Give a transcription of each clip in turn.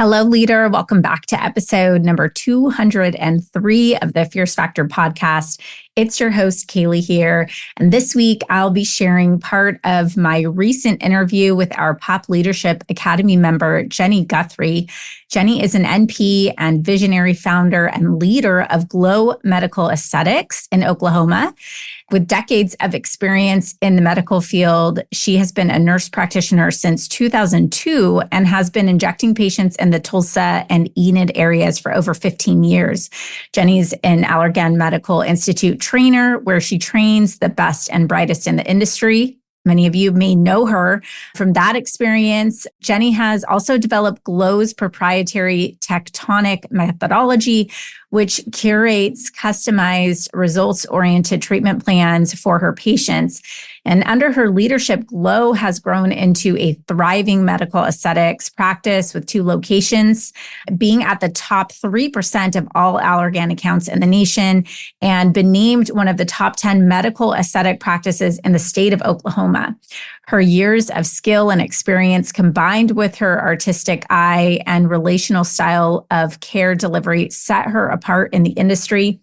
Hello, leader. Welcome back to episode number 203 of the Fierce Factor podcast. It's your host, Kaeli here. And this week, I'll be sharing part of my recent interview with our Pop Leadership Academy member, Jenny Guthrie. Jenny is an NP and visionary founder and leader of Glow Medical Aesthetics in Oklahoma. With decades of experience in the medical field, she has been a nurse practitioner since 2002 and has been injecting patients in the Tulsa and Enid areas for over 15 years. Jenny's an Allergan Medical Institute Trainer, where she trains the best and brightest in the industry. Many of you may know her from that experience. Jenny has also developed Glow's proprietary Tectonic methodology, which curates customized, results-oriented treatment plans for her patients. And under her leadership, Glow has grown into a thriving medical aesthetics practice with 2 locations, being at the top 3% of all Allergan accounts in the nation, and been named one of the top 10 medical aesthetic practices in the state of Oklahoma. Her years of skill and experience, combined with her artistic eye and relational style of care delivery, set her apart in the industry.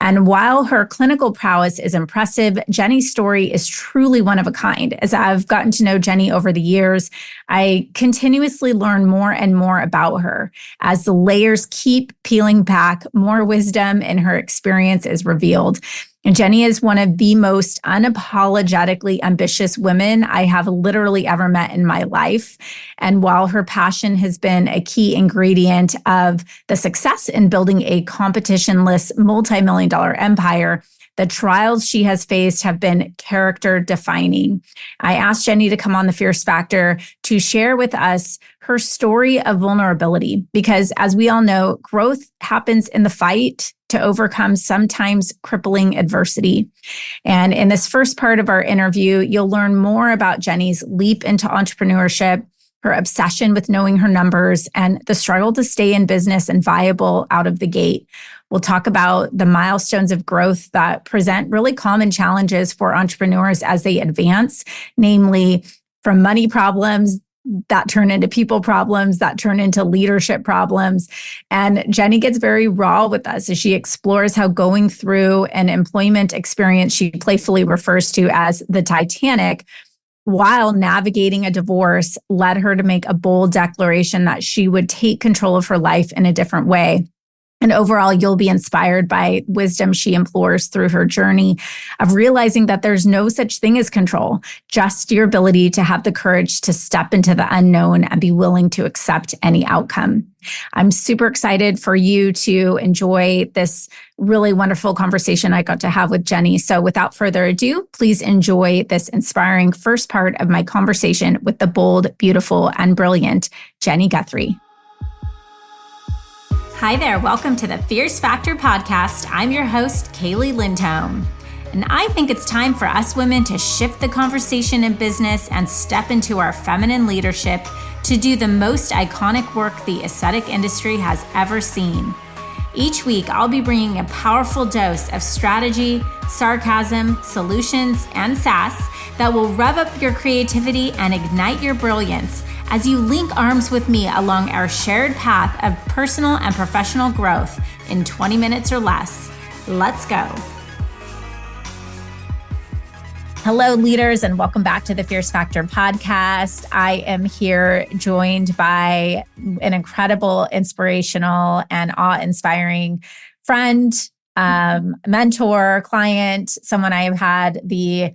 And while her clinical prowess is impressive, Jenny's story is truly one of a kind. As I've gotten to know Jenny over the years, I continuously learn more and more about her. As the layers keep peeling back, more wisdom in her experience is revealed. And Jenny is one of the most unapologetically ambitious women I have literally ever met in my life. And while her passion has been a key ingredient of the success in building a competitionless multi-million-dollar empire, the trials she has faced have been character defining. I asked Jenny to come on the Fierce Factor to share with us her story of vulnerability, because as we all know, growth happens in the fight to overcome sometimes crippling adversity. And in this first part of our interview, you'll learn more about Jenny's leap into entrepreneurship, her obsession with knowing her numbers, and the struggle to stay in business and viable out of the gate. We'll talk about the milestones of growth that present really common challenges for entrepreneurs as they advance, namely from money problems that turn into people problems, that turn into leadership problems. And Jenny gets very raw with us as she explores how going through an employment experience she playfully refers to as the Titanic, while navigating a divorce, led her to make a bold declaration that she would take control of her life in a different way. And overall, you'll be inspired by wisdom she implores through her journey of realizing that there's no such thing as control, just your ability to have the courage to step into the unknown and be willing to accept any outcome. I'm super excited for you to enjoy this really wonderful conversation I got to have with Jenny. So without further ado, please enjoy this inspiring first part of my conversation with the bold, beautiful, and brilliant Jenny Guthrie. Hi there, welcome to the Fierce Factor podcast. I'm your host, Kaeli Lindholm. And I think it's time for us women to shift the conversation in business and step into our feminine leadership to do the most iconic work the aesthetic industry has ever seen. Each week, I'll be bringing a powerful dose of strategy, sarcasm, solutions, and sass that will rev up your creativity and ignite your brilliance as you link arms with me along our shared path of personal and professional growth in 20 minutes or less. Let's go. Hello, leaders, and welcome back to the Fierce Factor podcast. I am here joined by an incredible, inspirational, and awe-inspiring friend, mentor, client, someone I have had the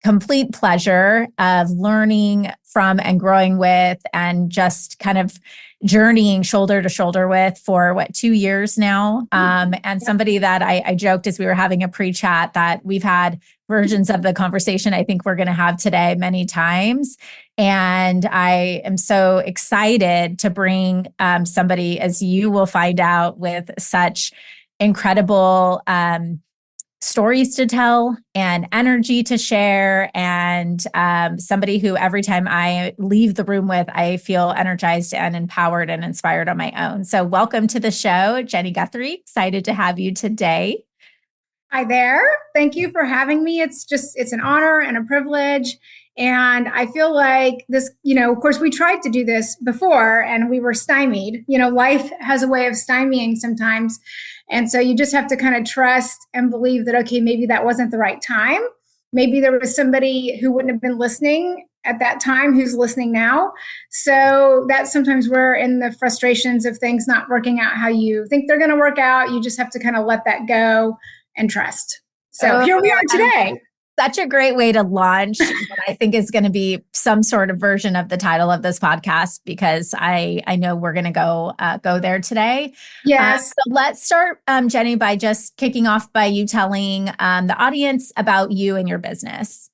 complete pleasure of learning from and growing with and just kind of journeying shoulder to shoulder with for 2 years now. And somebody that I joked as we were having a pre-chat that we've had versions of the conversation I think we're going to have today many times. And I am so excited to bring somebody, as you will find out, with such incredible stories to tell and energy to share, and somebody who every time I leave the room with, I feel energized and empowered and inspired on my own. So welcome to the show, Jenny Guthrie. Excited to have you today. Hi there. Thank you for having me. It's an honor and a privilege. And I feel like this, of course, we tried to do this before and we were stymied. Life has a way of stymieing sometimes. And so you just have to kind of trust and believe that, okay, maybe that wasn't the right time. Maybe there was somebody who wouldn't have been listening at that time who's listening now. So that's sometimes where in the frustrations of things not working out how you think they're going to work out, you just have to kind of let that go and trust. So here we are today. Such a great way to launch what I think is going to be some sort of version of the title of this podcast, because I know we're going to go there today. Yes. So let's start, Jenny, by just kicking off by you telling the audience about you and your business.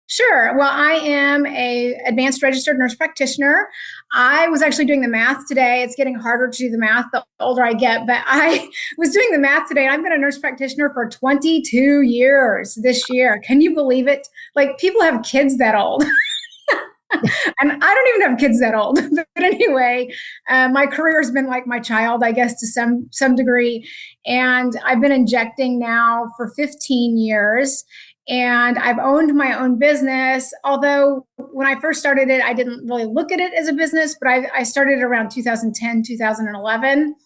Sure. Well, I am a advanced registered nurse practitioner. I was actually doing the math today. It's getting harder to do the math the older I get, but I was doing the math today, and I've been a nurse practitioner for 22 years this year. Can you believe it? Like, people have kids that old. And I don't even have kids that old. But anyway, my career has been like my child, I guess, to some degree. And I've been injecting now for 15 years. And I've owned my own business, although when I first started it, I didn't really look at it as a business, but I started around 2010, 2011,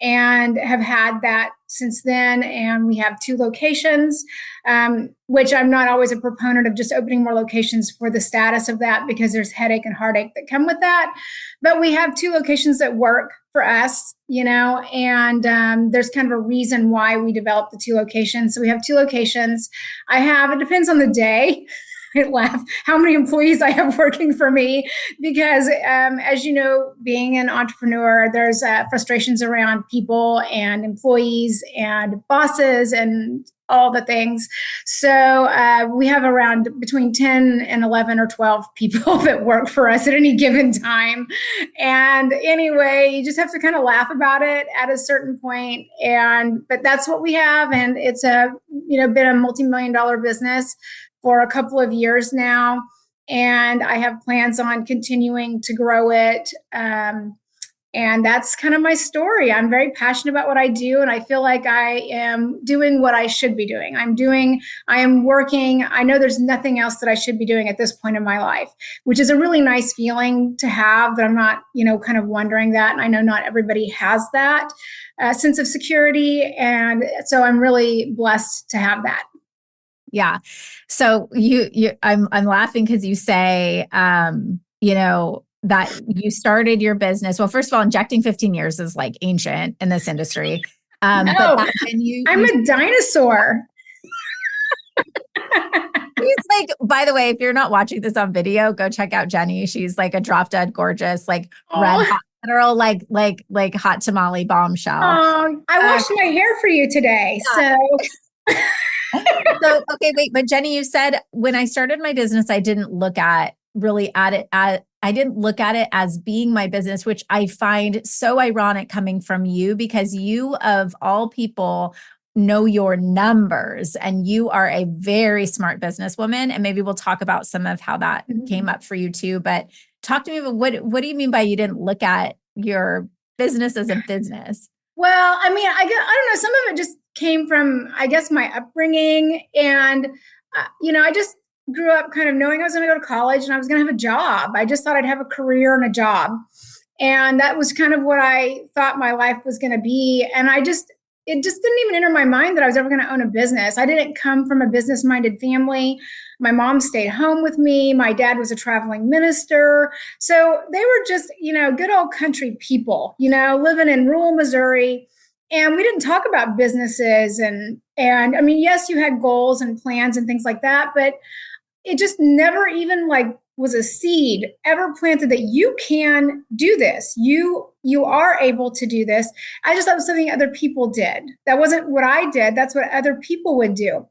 and have had that since then. And we have 2 locations, which I'm not always a proponent of just opening more locations for the status of that, because there's headache and heartache that come with that. But we have 2 locations that work for us, and there's kind of a reason why we developed the 2 locations. So we have 2 locations. It depends on the day. I laugh how many employees I have working for me, because as you know, being an entrepreneur, there's frustrations around people and employees and bosses and all the things. So we have around between 10 and 11 or 12 people that work for us at any given time. And anyway, you just have to kind of laugh about it at a certain point. But that's what we have. And it's been a multi-million-dollar business for a couple of years now. And I have plans on continuing to grow it. And that's kind of my story. I'm very passionate about what I do, and I feel like I am doing what I should be doing. I am working. I know there's nothing else that I should be doing at this point in my life, which is a really nice feeling to have, that I'm not, kind of wondering that. And I know not everybody has that sense of security. And so I'm really blessed to have that. Yeah. So I'm laughing because you say, that you started your business. Well, first of all, injecting 15 years is like ancient in this industry. No, but I'm a dinosaur. She's like, by the way, if you're not watching this on video, go check out Jenny. She's like a drop dead gorgeous, like red hot girl, like hot tamale bombshell. Oh, I washed my hair for you today. Yeah. So, okay, wait, but Jenny, you said when I started my business, I didn't look at it as being my business, which I find so ironic coming from you, because you, of all people, know your numbers, and you are a very smart businesswoman. And maybe we'll talk about some of how that came up for you too. But talk to me about what do you mean by you didn't look at your business as a business? Well, I mean, I don't know. Some of it just came from, I guess, my upbringing. And, I just grew up kind of knowing I was going to go to college and I was going to have a job. I just thought I'd have a career and a job. And that was kind of what I thought my life was going to be. And it just didn't even enter my mind that I was ever going to own a business. I didn't come from a business-minded family. My mom stayed home with me. My dad was a traveling minister. So they were just, good old country people, living in rural Missouri. And we didn't talk about businesses. And I mean, yes, you had goals and plans and things like that, but it just never even was a seed ever planted that you can do this. You are able to do this. I just thought it was something other people did. That wasn't what I did. That's what other people would do.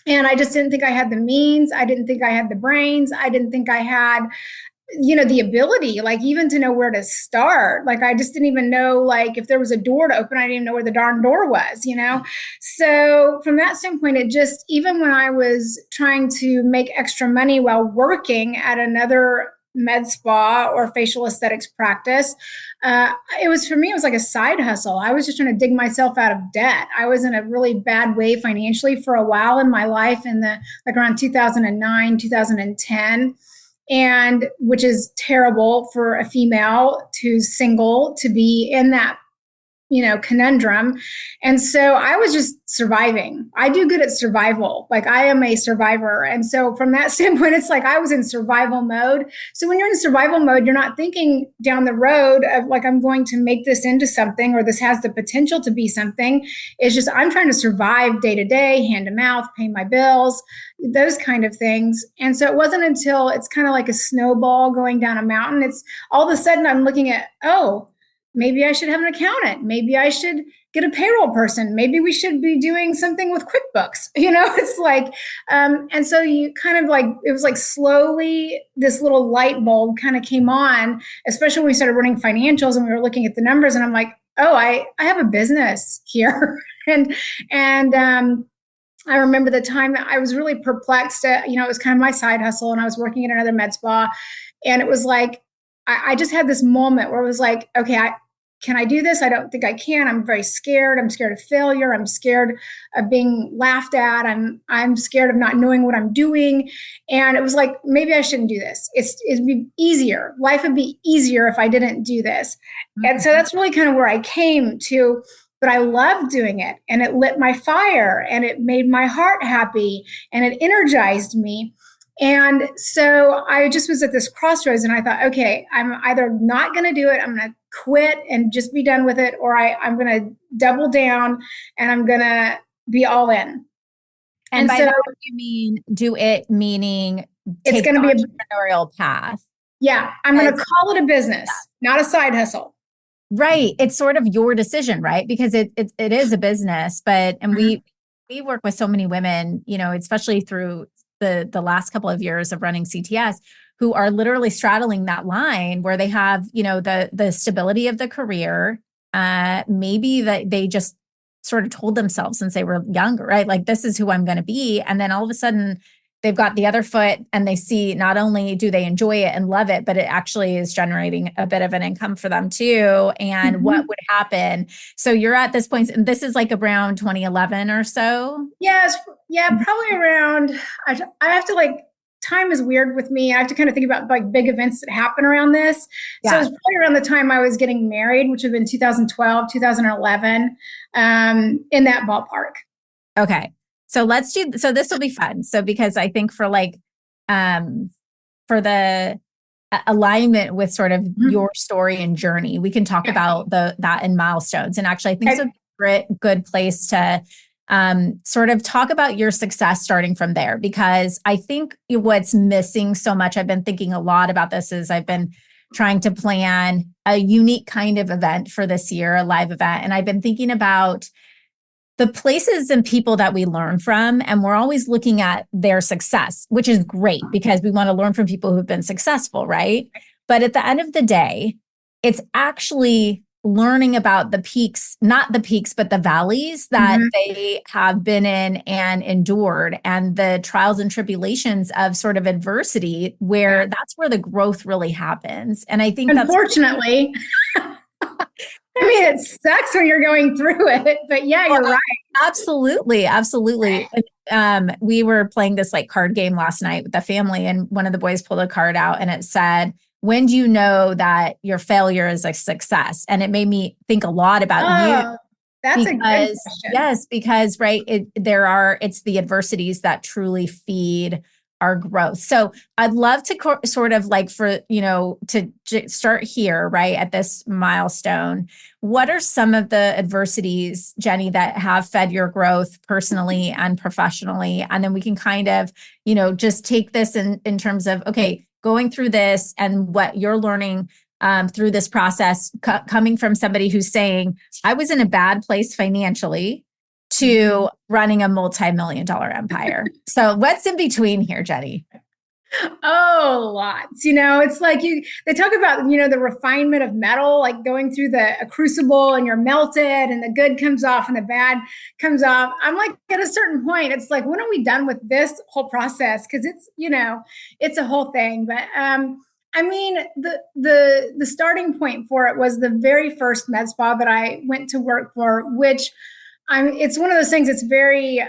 And I just didn't think I had the means. I didn't think I had the brains. I didn't think I had, the ability, even to know where to start. I just didn't even know, if there was a door to open, I didn't even know where the darn door was, So from that standpoint, it just, even when I was trying to make extra money while working at another med spa or facial aesthetics practice, it was like a side hustle. I was just trying to dig myself out of debt. I was in a really bad way financially for a while in my life, in around 2009, 2010. and which is terrible for a female who's single to be in that conundrum. And so I was just surviving. I do good at survival. Like I am a survivor. And so from that standpoint, it's like I was in survival mode. So when you're in survival mode, you're not thinking down the road of like, I'm going to make this into something, or this has the potential to be something. It's just, I'm trying to survive day to day, hand to mouth, pay my bills, those kind of things. And so it wasn't until it's kind of like a snowball going down a mountain. It's all of a sudden I'm looking at, oh, maybe I should have an accountant. Maybe I should get a payroll person. Maybe we should be doing something with QuickBooks. It's like, and so you kind of like, it was like slowly this little light bulb kind of came on, especially when we started running financials and we were looking at the numbers, and I'm like, oh, I have a business here. and I remember the time that I was really perplexed. It was kind of my side hustle, and I was working at another med spa, and it was like, I just had this moment where it was like, okay, can I do this? I don't think I can. I'm very scared. I'm scared of failure. I'm scared of being laughed at. I'm scared of not knowing what I'm doing. And it was like, maybe I shouldn't do this. It'd be easier. Life would be easier if I didn't do this. Mm-hmm. And so that's really kind of where I came to, but I loved doing it, and it lit my fire, and it made my heart happy, and it energized me. And so I just was at this crossroads, and I thought, okay, I'm either not going to do it, I'm going to quit and just be done with it, or I'm going to double down and I'm going to be all in. And by so, that, you mean do it, meaning it's going to be an entrepreneurial path. Yeah, I'm going to call it a business, not a side hustle. Right. It's sort of your decision, right? Because it is a business, but we work with so many women, especially through the last couple of years of running CTS, who are literally straddling that line where they have, the stability of the career. Maybe that they just sort of told themselves since they were younger, right? Like, this is who I'm going to be. And then all of a sudden they've got the other foot, and they see not only do they enjoy it and love it, but it actually is generating a bit of an income for them too. And what would happen? So you're at this point, and this is like around 2011 or so. Yes. Yeah. Probably around, I have to time is weird with me. I have to kind of think about like big events that happen around this. Yeah. So it was probably around the time I was getting married, which would have been 2012, 2011, in that ballpark. Okay. So this will be fun. So, because I think for the alignment with sort of your story and journey, we can talk about that in milestones. And actually, I think it's a good place to sort of talk about your success starting from there, because I think what's missing so much, I've been thinking a lot about this, is I've been trying to plan a unique kind of event for this year, a live event. And I've been thinking about the places and people that we learn from, and we're always looking at their success, which is great because we want to learn from people who've been successful, right? But at the end of the day, it's actually learning about the peaks, not the peaks, but the valleys that they have been in and endured, and the trials and tribulations of sort of adversity, where that's where the growth really happens. And I think unfortunately, I mean, it sucks when you're going through it, but yeah, you're right. Absolutely. Absolutely. We were playing this card game last night with the family, and one of the boys pulled a card out, and it said, when do you know that your failure is a success? And it made me think a lot about you. That's a good question. Yes, because it's the adversities that truly feed our growth. So I'd love to sort of to start here, right, at this milestone. What are some of the adversities, Jenny, that have fed your growth personally and professionally? And then we can kind of, just take this in terms of, okay, going through this and what you're learning through this process, coming from somebody who's saying, I was in a bad place financially, to running a multi-million-dollar empire. So what's in between here, Jenny? Oh, lots. It's like they talk about, the refinement of metal, like going through a crucible, and you're melted, and the good comes off and the bad comes off. I'm like, at a certain point, it's like, when are we done with this whole process? Because it's, it's a whole thing. But I mean, the starting point for it was the very first med spa that I went to work for, which it's one of those things that's very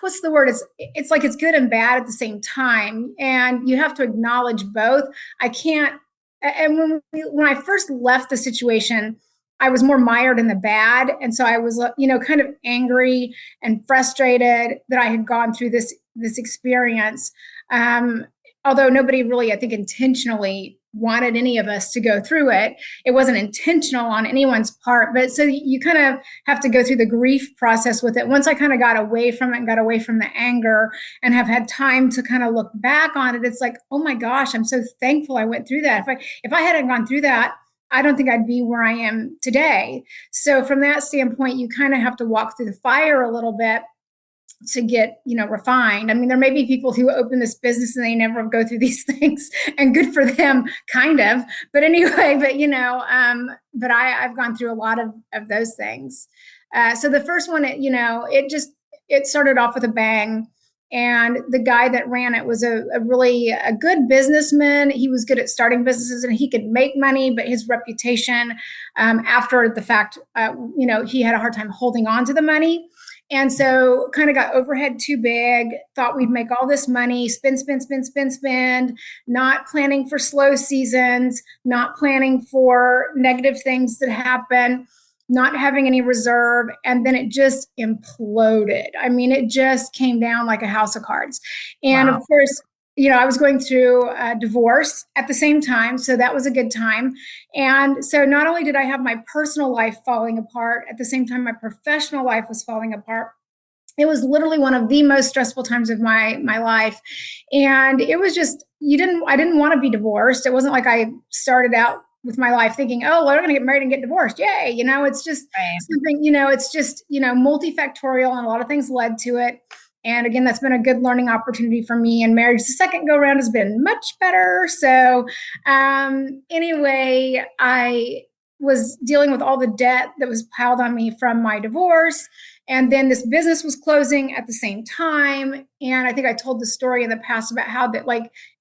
what's the word? It's like it's good and bad at the same time, and you have to acknowledge both. I can't. And when I first left the situation, I was more mired in the bad, and so I was, kind of angry and frustrated that I had gone through this experience. Although nobody really, I think, intentionally wanted any of us to go through it. It wasn't intentional on anyone's part, but so you kind of have to go through the grief process with it. Once I kind of got away from it and got away from the anger and have had time to kind of look back on it, it's like, oh my gosh, I'm so thankful I went through that. If I hadn't gone through that, I don't think I'd be where I am today. So from that standpoint, you kind of have to walk through the fire a little bit to get, refined. I mean, there may be people who open this business and they never go through these things, and good for them, kind of. But anyway, but I've gone through a lot of those things. So the first one, it started off with a bang. And the guy that ran it was a really good businessman. He was good at starting businesses and he could make money, but his reputation after the fact, he had a hard time holding on to the money. And so kind of got overhead too big, thought we'd make all this money, spend, not planning for slow seasons, not planning for negative things that happen, not having any reserve. And then it just imploded. I mean, it just came down like a house of cards. And Of course, I was going through a divorce at the same time. So that was a good time. And so not only did I have my personal life falling apart, at the same time, my professional life was falling apart. It was literally one of the most stressful times of my life. And it was just, I didn't want to be divorced. It wasn't like I started out with my life thinking, oh, well, I'm going to get married and get divorced. Yay. It's just something, it's just, multifactorial, and a lot of things led to it. And again, that's been a good learning opportunity for me. And marriage the second go round has been much better. So anyway, I was dealing with all the debt that was piled on me from my divorce. And then this business was closing at the same time. And I think I told the story in the past about how that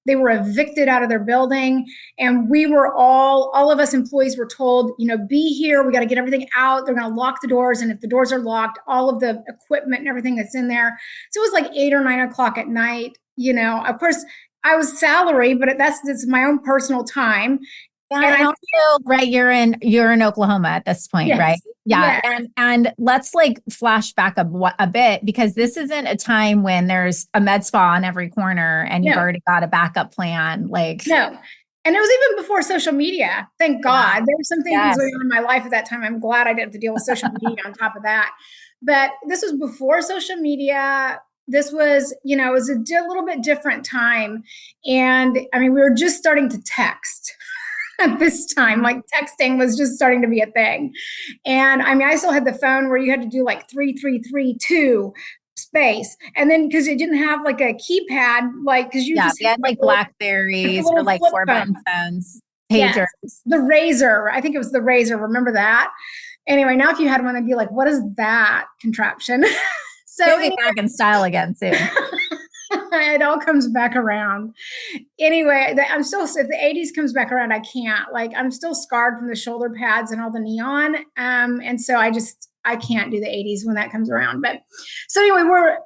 they were evicted out of their building. And we were all of us employees were told, be here. We got to get everything out. They're going to lock the doors. And if the doors are locked, all of the equipment and everything that's in there. So it was like 8 or 9 o'clock at night. Of course, I was salary, but it's my own personal time. Yeah, and also, right, you're in Oklahoma at this point, yes, right? Yeah. Yes. And let's flash back a bit, because this isn't a time when there's a med spa on every corner and you've already got a backup plan. No. And it was even before social media. Thank God. There were some things going on in my life at that time. I'm glad I didn't have to deal with social media on top of that. But this was before social media. This was, it was a little bit different time. And I mean, we were just starting to text at this time. Texting was just starting to be a thing. And I mean, I still had the phone where you had to do 3332 space. And then because it didn't have a keypad, because you just had Blackberries or 4-button phones, pagers. Yes. The Razor. I think it was the Razor. Remember that? Anyway, now if you had one, I'd be like, what is that contraption? So it'll be back in style again soon. It all comes back around. Anyway, I'm still, if the 80s comes back around, I can't. I'm still scarred from the shoulder pads and all the neon. And so I can't do the 80s when that comes around. But so anyway, we're,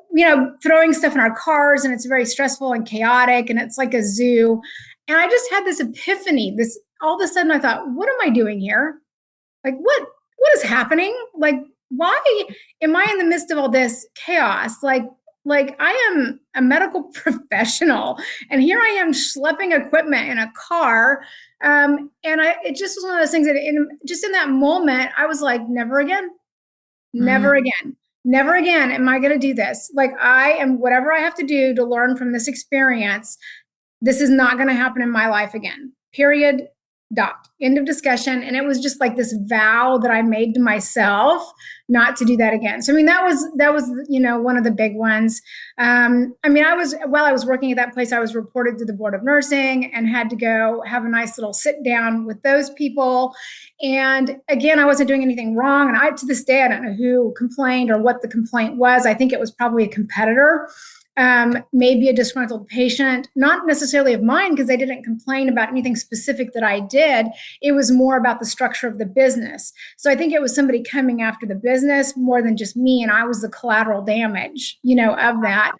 throwing stuff in our cars, and it's very stressful and chaotic, and it's like a zoo. And I just had this epiphany. All of a sudden I thought, what am I doing here? What is happening? Why am I in the midst of all this chaos? I am a medical professional, and here I am schlepping equipment in a car. It just was one of those things that in that moment, I was like, never again, never again, never again am I going to do this. I am, whatever I have to do to learn from this experience, this is not going to happen in my life again, period. Dot. End of discussion. And it was just this vow that I made to myself not to do that again. So, I mean, that was, one of the big ones. While I was working at that place, I was reported to the board of nursing and had to go have a nice little sit down with those people. And again, I wasn't doing anything wrong. And to this day, I don't know who complained or what the complaint was. I think it was probably a competitor. maybe a disgruntled patient, not necessarily of mine because they didn't complain about anything specific that I did. It was more about the structure of the business. So I think it was somebody coming after the business more than just me, and I was the collateral damage, of that.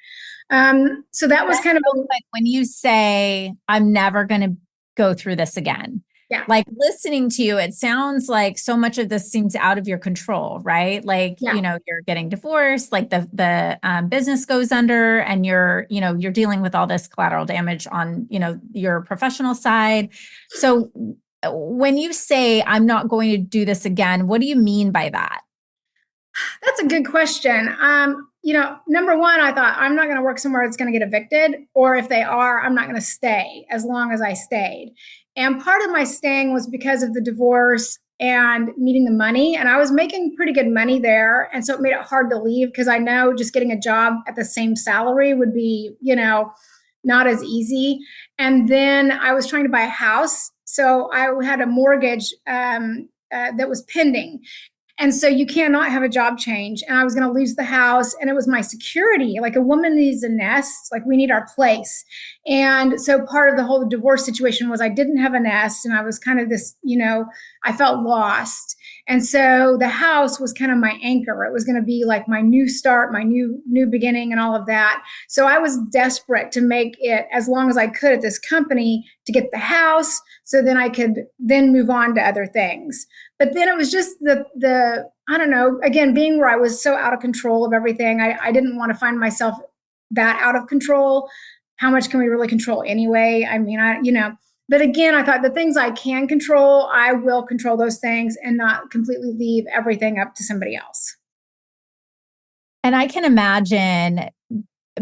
So that was kind of like when you say, I'm never going to go through this again. Yeah. Like listening to you, it sounds like so much of this seems out of your control, right? Like, you're getting divorced, like the business goes under and you're dealing with all this collateral damage on, your professional side. So when you say, I'm not going to do this again, what do you mean by that? That's a good question. Number one, I thought I'm not going to work somewhere that's going to get evicted, or if they are, I'm not going to stay as long as I stayed. And part of my staying was because of the divorce and needing the money. And I was making pretty good money there. And so it made it hard to leave because I know just getting a job at the same salary would be, not as easy. And then I was trying to buy a house. So I had a mortgage that was pending. And so you cannot have a job change. And I was going to lose the house. And it was my security. Like, a woman needs a nest. Like, we need our place. And so part of the whole divorce situation was I didn't have a nest. And I was kind of this, I felt lost. And so the house was kind of my anchor. It was going to be like my new start, my new beginning, and all of that. So I was desperate to make it as long as I could at this company to get the house, so then I could then move on to other things. But then it was just the I don't know, again, being where I was so out of control of everything, I didn't want to find myself that out of control. How much can we really control anyway? I mean, but again, I thought the things I can control, I will control those things and not completely leave everything up to somebody else. And I can imagine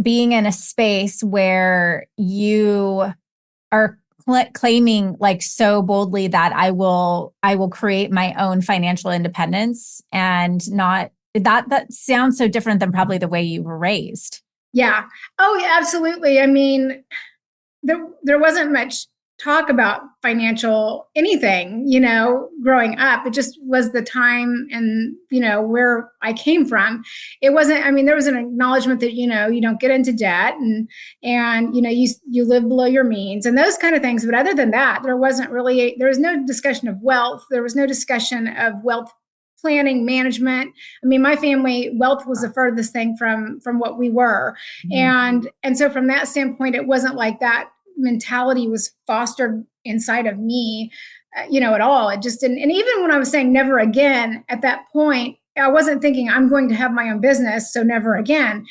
being in a space where you are claiming like so boldly that I will create my own financial independence, and not that sounds so different than probably the way you were raised. Yeah. Oh, yeah, absolutely. I mean, there wasn't much talk about financial anything, growing up. It just was the time and, where I came from. It wasn't, I mean, there was an acknowledgement that, you don't get into debt and, you live below your means and those kind of things. But other than that, there was no discussion of wealth. There was no discussion of wealth planning, management. I mean, my family, wealth was the furthest thing from what we were. Mm-hmm. And so from that standpoint, it wasn't like that mentality was fostered inside of me, at all. It just didn't. And even when I was saying never again, at that point, I wasn't thinking I'm going to have my own business, so never again.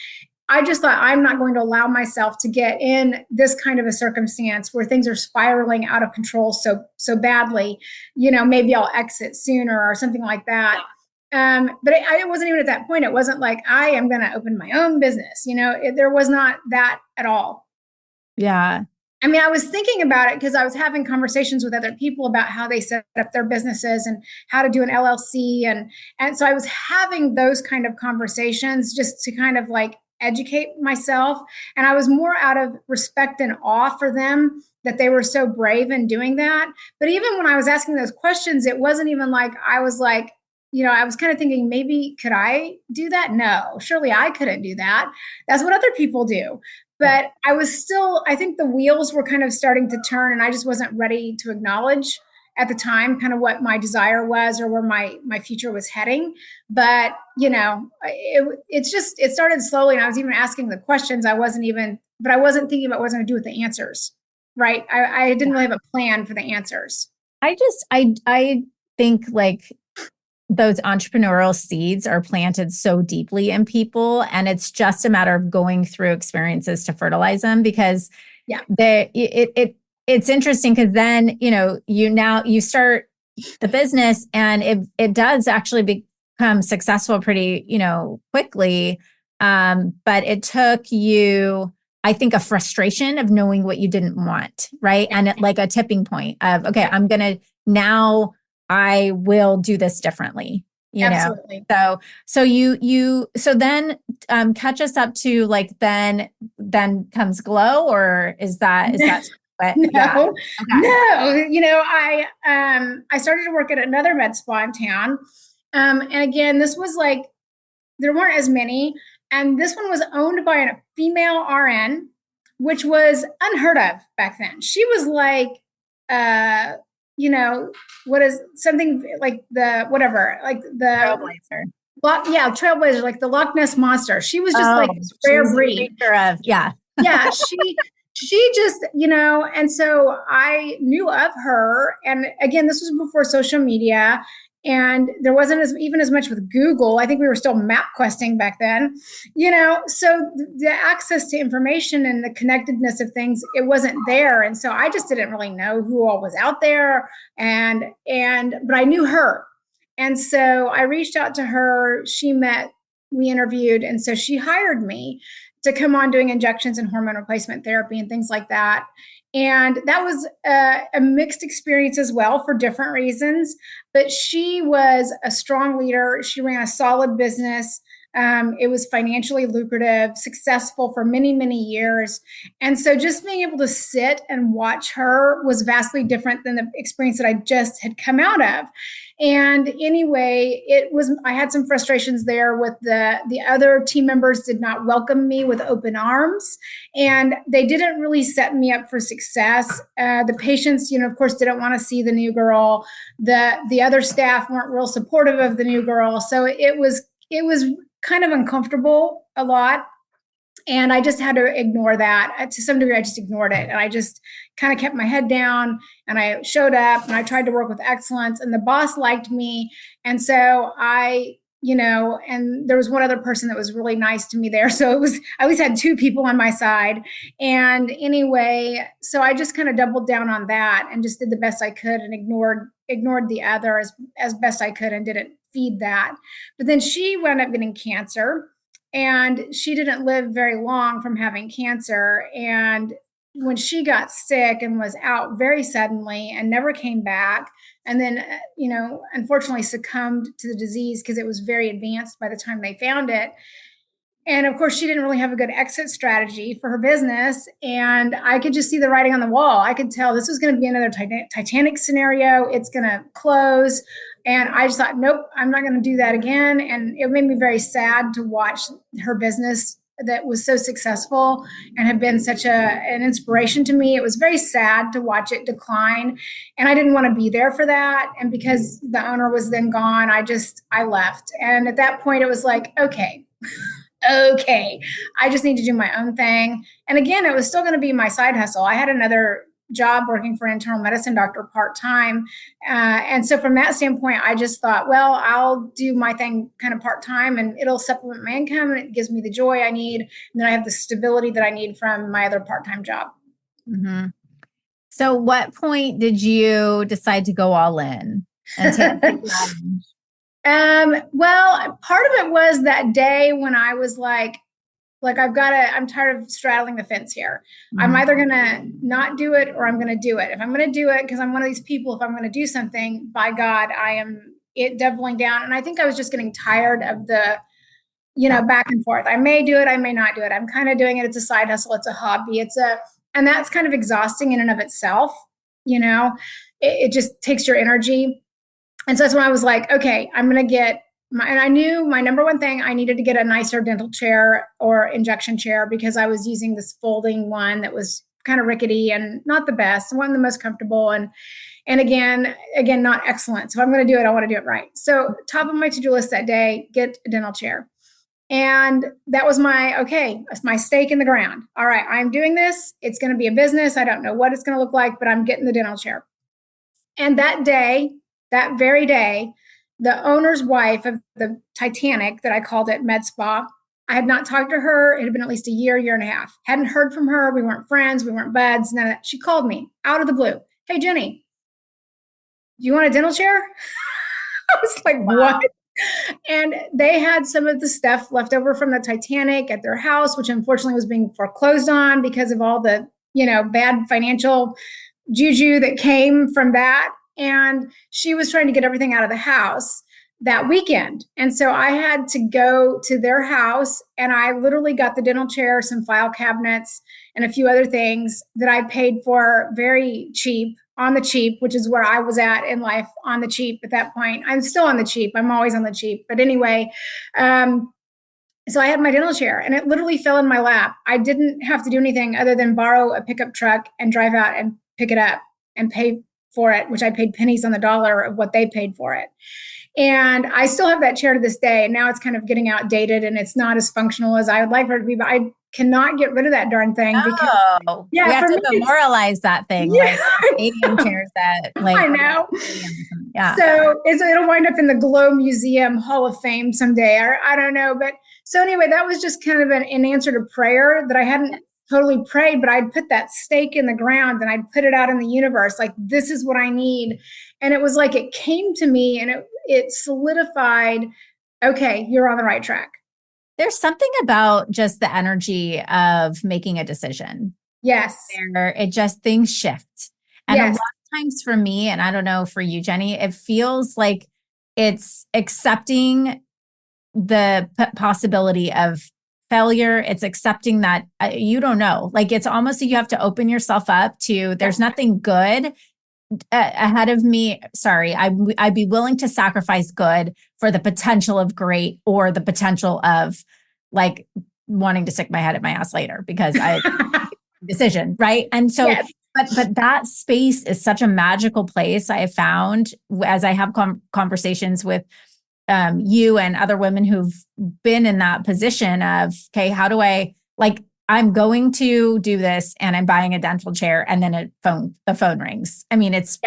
I just thought I'm not going to allow myself to get in this kind of a circumstance where things are spiraling out of control so badly. Maybe I'll exit sooner or something like that. But it wasn't even at that point. It wasn't like I am going to open my own business. There was not that at all. Yeah. I mean, I was thinking about it because I was having conversations with other people about how they set up their businesses and how to do an LLC. And so I was having those kind of conversations just to kind of like educate myself. And I was more out of respect and awe for them that they were so brave in doing that. But even when I was asking those questions, it wasn't even like, I was like, I was kind of thinking, maybe could I do that? No, surely I couldn't do that. That's what other people do. But I think the wheels were kind of starting to turn, and I just wasn't ready to acknowledge at the time kind of what my desire was or where my future was heading. But, it started slowly. And I was even asking the questions. I wasn't thinking about what I was going to do with the answers. Right. I didn't really have a plan for the answers. I think like those entrepreneurial seeds are planted so deeply in people, and it's just a matter of going through experiences to fertilize them, because it's interesting because then, you start the business and it does actually become successful pretty, quickly. But it took you, I think, a frustration of knowing what you didn't want. Right. And like a tipping point of, okay, I will do this differently, Absolutely. So then catch us up to like, then comes Glow, or is that what? No, yeah. Okay. No, I started to work at another med spa in town. And again, this was like, there weren't as many. And this one was owned by a female RN, which was unheard of back then. She was like, what is something like the whatever, like the Trailblazer. Trailblazer, like the Loch Ness Monster. She was just like this She rare was a breed. picture of, yeah. Yeah, she just, and so I knew of her. And again, this was before social media, and there wasn't even as much with Google. I think we were still map questing back then, so the access to information and the connectedness of things, it wasn't there. And so I just didn't really know who all was out there. But I knew her. And so I reached out to her. We interviewed. And so she hired me to come on doing injections and hormone replacement therapy and things like that. And that was a mixed experience as well for different reasons. But she was a strong leader. She ran a solid business. It was financially lucrative, successful for many, many years. And so just being able to sit and watch her was vastly different than the experience that I just had come out of. And anyway, I had some frustrations there with the other team members did not welcome me with open arms, and they didn't really set me up for success. The patients, of course, didn't want to see the new girl. The other staff weren't real supportive of the new girl. So it was kind of uncomfortable a lot. And I just had to ignore that. To some degree, I just ignored it. And I just kind of kept my head down, and I showed up, and I tried to work with excellence, and the boss liked me. And so and there was one other person that was really nice to me there. So I at least had two people on my side. And anyway, so I just kind of doubled down on that and just did the best I could and ignored the other as best I could and didn't feed that. But then she wound up getting cancer. And she didn't live very long from having cancer. And when she got sick and was out very suddenly and never came back, and then, unfortunately succumbed to the disease because it was very advanced by the time they found it. And of course, she didn't really have a good exit strategy for her business. And I could just see the writing on the wall. I could tell this was going to be another Titanic scenario. It's going to close. And I just thought, nope, I'm not going to do that again. And it made me very sad to watch her business that was so successful and had been such an inspiration to me. It was very sad to watch it decline. And I didn't want to be there for that. And because the owner was then gone, I left. And at that point, it was like, okay, I just need to do my own thing. And again, it was still going to be my side hustle. I had another job working for an internal medicine doctor part-time. And so from that standpoint, I just thought, well, I'll do my thing kind of part-time and it'll supplement my income and it gives me the joy I need. And then I have the stability that I need from my other part-time job. Mm-hmm. So what point did you decide to go all in and take the challenge? Well, part of it was that day when I was like, I'm tired of straddling the fence here. Mm-hmm. I'm either going to not do it or I'm going to do it. If I'm going to do it, because I'm one of these people, if I'm going to do something, by God, I am doubling down. And I think I was just getting tired of the, back and forth. I may do it. I may not do it. I'm kind of doing it. It's a side hustle. It's a hobby. And that's kind of exhausting in and of itself. It just takes your energy. And so that's when I was like, okay, I'm going to get and I knew my number one thing, I needed to get a nicer dental chair or injection chair because I was using this folding one that was kind of rickety and not the best, one of the most comfortable. And again, not excellent. So if I'm going to do it, I want to do it right. So top of my to-do list that day, get a dental chair. And that was that's my stake in the ground. All right, I'm doing this. It's going to be a business. I don't know what it's going to look like, but I'm getting the dental chair. And that very day, the owner's wife of the Titanic that I called it Med Spa, I had not talked to her. It had been at least a year and a half. Hadn't heard from her. We weren't friends. We weren't buds. None of that. She called me out of the blue. Hey, Jenny, do you want a dental chair? I was like, wow. What? And they had some of the stuff left over from the Titanic at their house, which unfortunately was being foreclosed on because of all the, bad financial juju that came from that. And she was trying to get everything out of the house that weekend. And so I had to go to their house and I literally got the dental chair, some file cabinets, and a few other things that I paid for very cheap, on the cheap, which is where I was at in life, on the cheap at that point. I'm still on the cheap. I'm always on the cheap. But anyway, So I had my dental chair and it literally fell in my lap. I didn't have to do anything other than borrow a pickup truck and drive out and pick it up and pay for it, which I paid pennies on the dollar of what they paid for it. And I still have that chair to this day. And now it's kind of getting outdated and it's not as functional as I would like for it to be, but I cannot get rid of that darn thing because we have to memorialize that thing, like stadium chairs that like I know. Yeah. So it'll wind up in the Glow Museum Hall of Fame someday. I don't know. But so anyway, that was just kind of an answer to prayer that I hadn't totally prayed, but I'd put that stake in the ground and I'd put it out in the universe. Like, this is what I need. And it was like, it came to me and it solidified, okay, you're on the right track. There's something about just the energy of making a decision. Yes. Where it just, things shift. And a lot of times for me, and I don't know for you, Jenny, it feels like it's accepting the possibility of failure. It's accepting that you don't know. Like, it's almost like you have to open yourself up to, there's nothing good ahead of me. Sorry, I'd be willing to sacrifice good for the potential of great, or the potential of like wanting to stick my head at my ass later because I decision, right? And so, but that space is such a magical place. I have found as I have conversations with you and other women who've been in that position of, okay, how do I, like, I'm going to do this and I'm buying a dental chair and then the phone rings. I mean, it's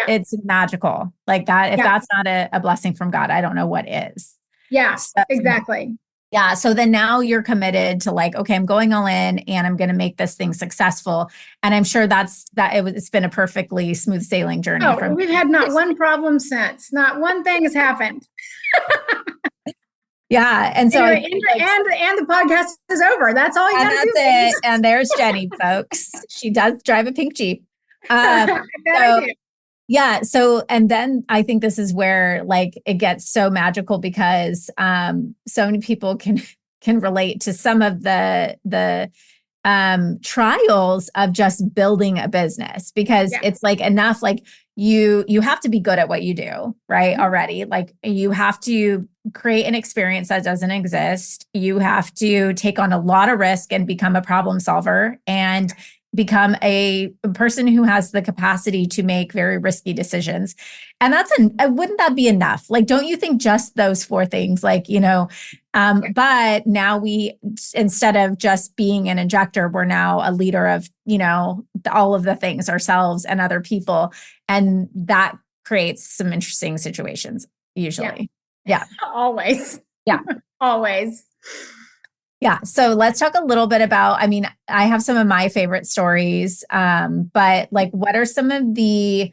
magical like that. If that's not a blessing from God, I don't know what is. Yeah, exactly. Yeah. So then now you're committed to like, okay, I'm going all in and I'm going to make this thing successful. And I'm sure it's been a perfectly smooth sailing journey. We've had not one problem since. Not one thing has happened. Yeah. And so anyway, and the podcast is over. That's all you got to do. It. And there's Jenny, folks. She does drive a pink Jeep. I do. Yeah. So, and then I think this is where like it gets so magical because so many people can relate to some of the trials of just building a business, because it's like enough, like you have to be good at what you do, right? Mm-hmm. Already. Like you have to create an experience that doesn't exist. You have to take on a lot of risk and become a problem solver and become a person who has the capacity to make very risky decisions. And wouldn't that be enough? Like, don't you think just those 4 things, like, but now instead of just being an injector, we're now a leader of, all of the things ourselves and other people. And that creates some interesting situations usually. Yeah. Always. Yeah. Always. Yeah. So let's talk a little bit about, I have some of my favorite stories, but like, what are some of the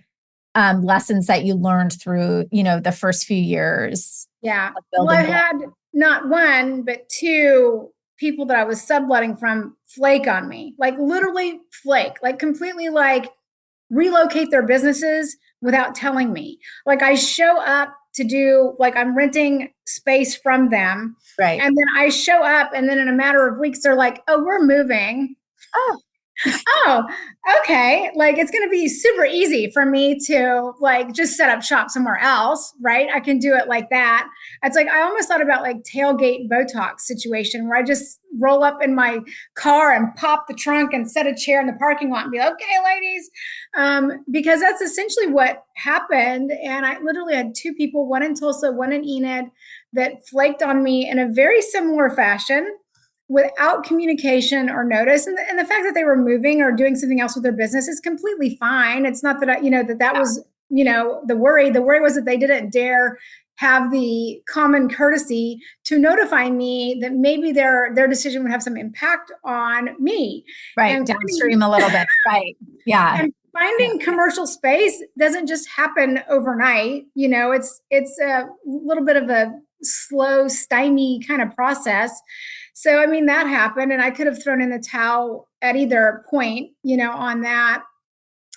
lessons that you learned through, the first few years? Yeah. Well, I had not 1, but 2 people that I was subletting from flake on me, like literally flake, like completely like relocate their businesses without telling me. Like I show up to do, like I'm renting space from them. Right. And then I show up and then in a matter of weeks, they're like, oh, we're moving. Oh, okay. Like it's going to be super easy for me to like just set up shop somewhere else. Right. I can do it like that. It's like, I almost thought about like tailgate Botox situation where I just roll up in my car and pop the trunk and set a chair in the parking lot and be like, okay, ladies. Because that's essentially what happened. And I literally had 2 people, one in Tulsa, one in Enid, that flaked on me in a very similar fashion without communication or notice. And the fact that they were moving or doing something else with their business is completely fine. It's not that, that was, the worry. The worry was that they didn't dare have the common courtesy to notify me that maybe their decision would have some impact on me. Right. And downstream a little bit. Right. Yeah. And finding commercial space doesn't just happen overnight. It's a little bit of a slow, stymie kind of process. So, that happened and I could have thrown in the towel at either point, on that.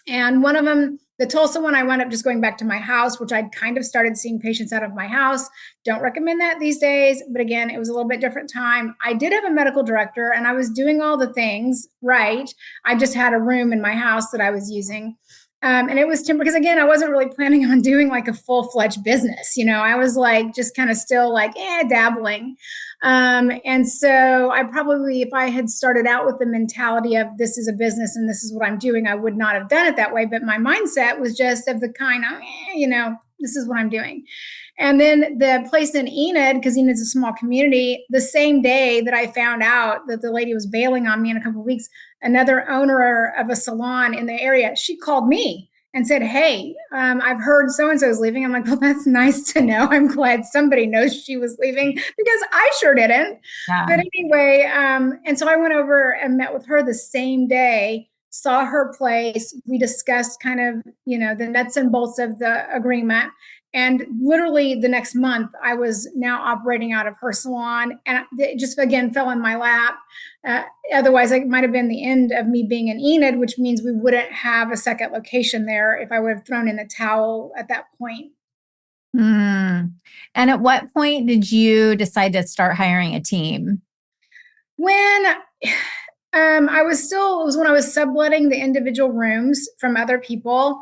And one of them, the Tulsa one, I wound up just going back to my house, which I'd kind of started seeing patients out of my house. Don't recommend that these days. But again, it was a little bit different time. I did have a medical director and I was doing all the things right. I just had a room in my house that I was using. And it was because again, I wasn't really planning on doing like a full-fledged business. I was like, just kind of still like, dabbling. And so I probably, if I had started out with the mentality of this is a business and this is what I'm doing, I would not have done it that way. But my mindset was just of the kind of, this is what I'm doing. And then the place in Enid, because Enid's a small community, the same day that I found out that the lady was bailing on me in a couple of weeks, another owner of a salon in the area, she called me and said, hey, I've heard so-and-so is leaving. I'm like, well, that's nice to know. I'm glad somebody knows she was leaving because I sure didn't. Yeah. But anyway, and so I went over and met with her the same day, saw her place. We discussed kind of, the nuts and bolts of the agreement. And literally the next month, I was now operating out of her salon, and it just, again, fell in my lap. Otherwise, it might have been the end of me being in Enid, which means we wouldn't have a second location there if I would have thrown in the towel at that point. And at what point did you decide to start hiring a team? When it was when I was subletting the individual rooms from other people.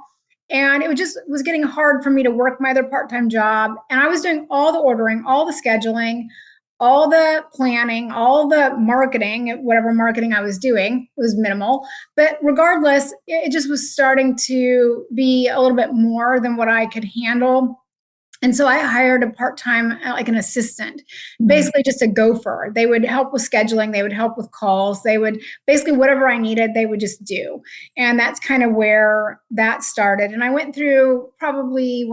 And it was getting hard for me to work my other part-time job. And I was doing all the ordering, all the scheduling, all the planning, all the marketing, whatever marketing I was doing. It was minimal. But regardless, it just was starting to be a little bit more than what I could handle. And so I hired a part-time, like an assistant, basically just a gopher. They would help with scheduling. They would help with calls. They would basically whatever I needed, they would just do. And that's kind of where that started. And I went through probably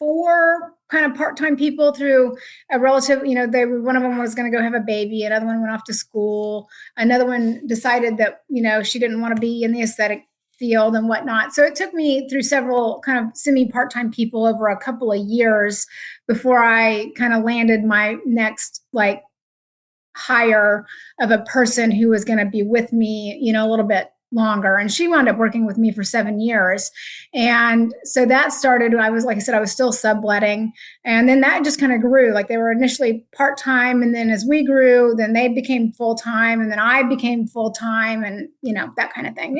4 kind of part-time people through a relative, one of them was going to go have a baby. Another one went off to school. Another one decided that, she didn't want to be in the aesthetic field and whatnot. So it took me through several kind of semi-part-time people over a couple of years before I kind of landed my next hire of a person who was going to be with me, a little bit longer. And she wound up working with me for 7 years. And so that started, I was still subletting. And then that just kind of grew. Like they were initially part-time. And then as we grew, then they became full-time. And then I became full-time and, that kind of thing.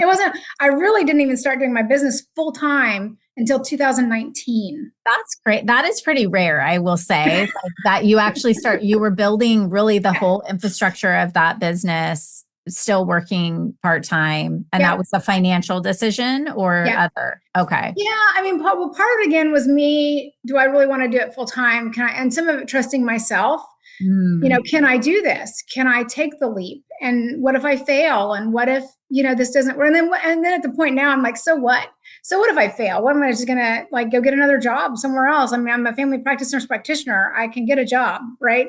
I really didn't even start doing my business full-time until 2019. That's great. That is pretty rare, I will say, that you actually you were building really the whole infrastructure of that business, still working part-time, and that was a financial decision or other? Okay. Yeah. I mean, part of it again was me. Do I really want to do it full-time? And some of it trusting myself, can I do this? Can I take the leap? And what if I fail? And what if, this doesn't work? And then at the point now I'm like, so what? So what if I fail? What am I just going to go get another job somewhere else? I mean, I'm a family practice nurse practitioner. I can get a job, right?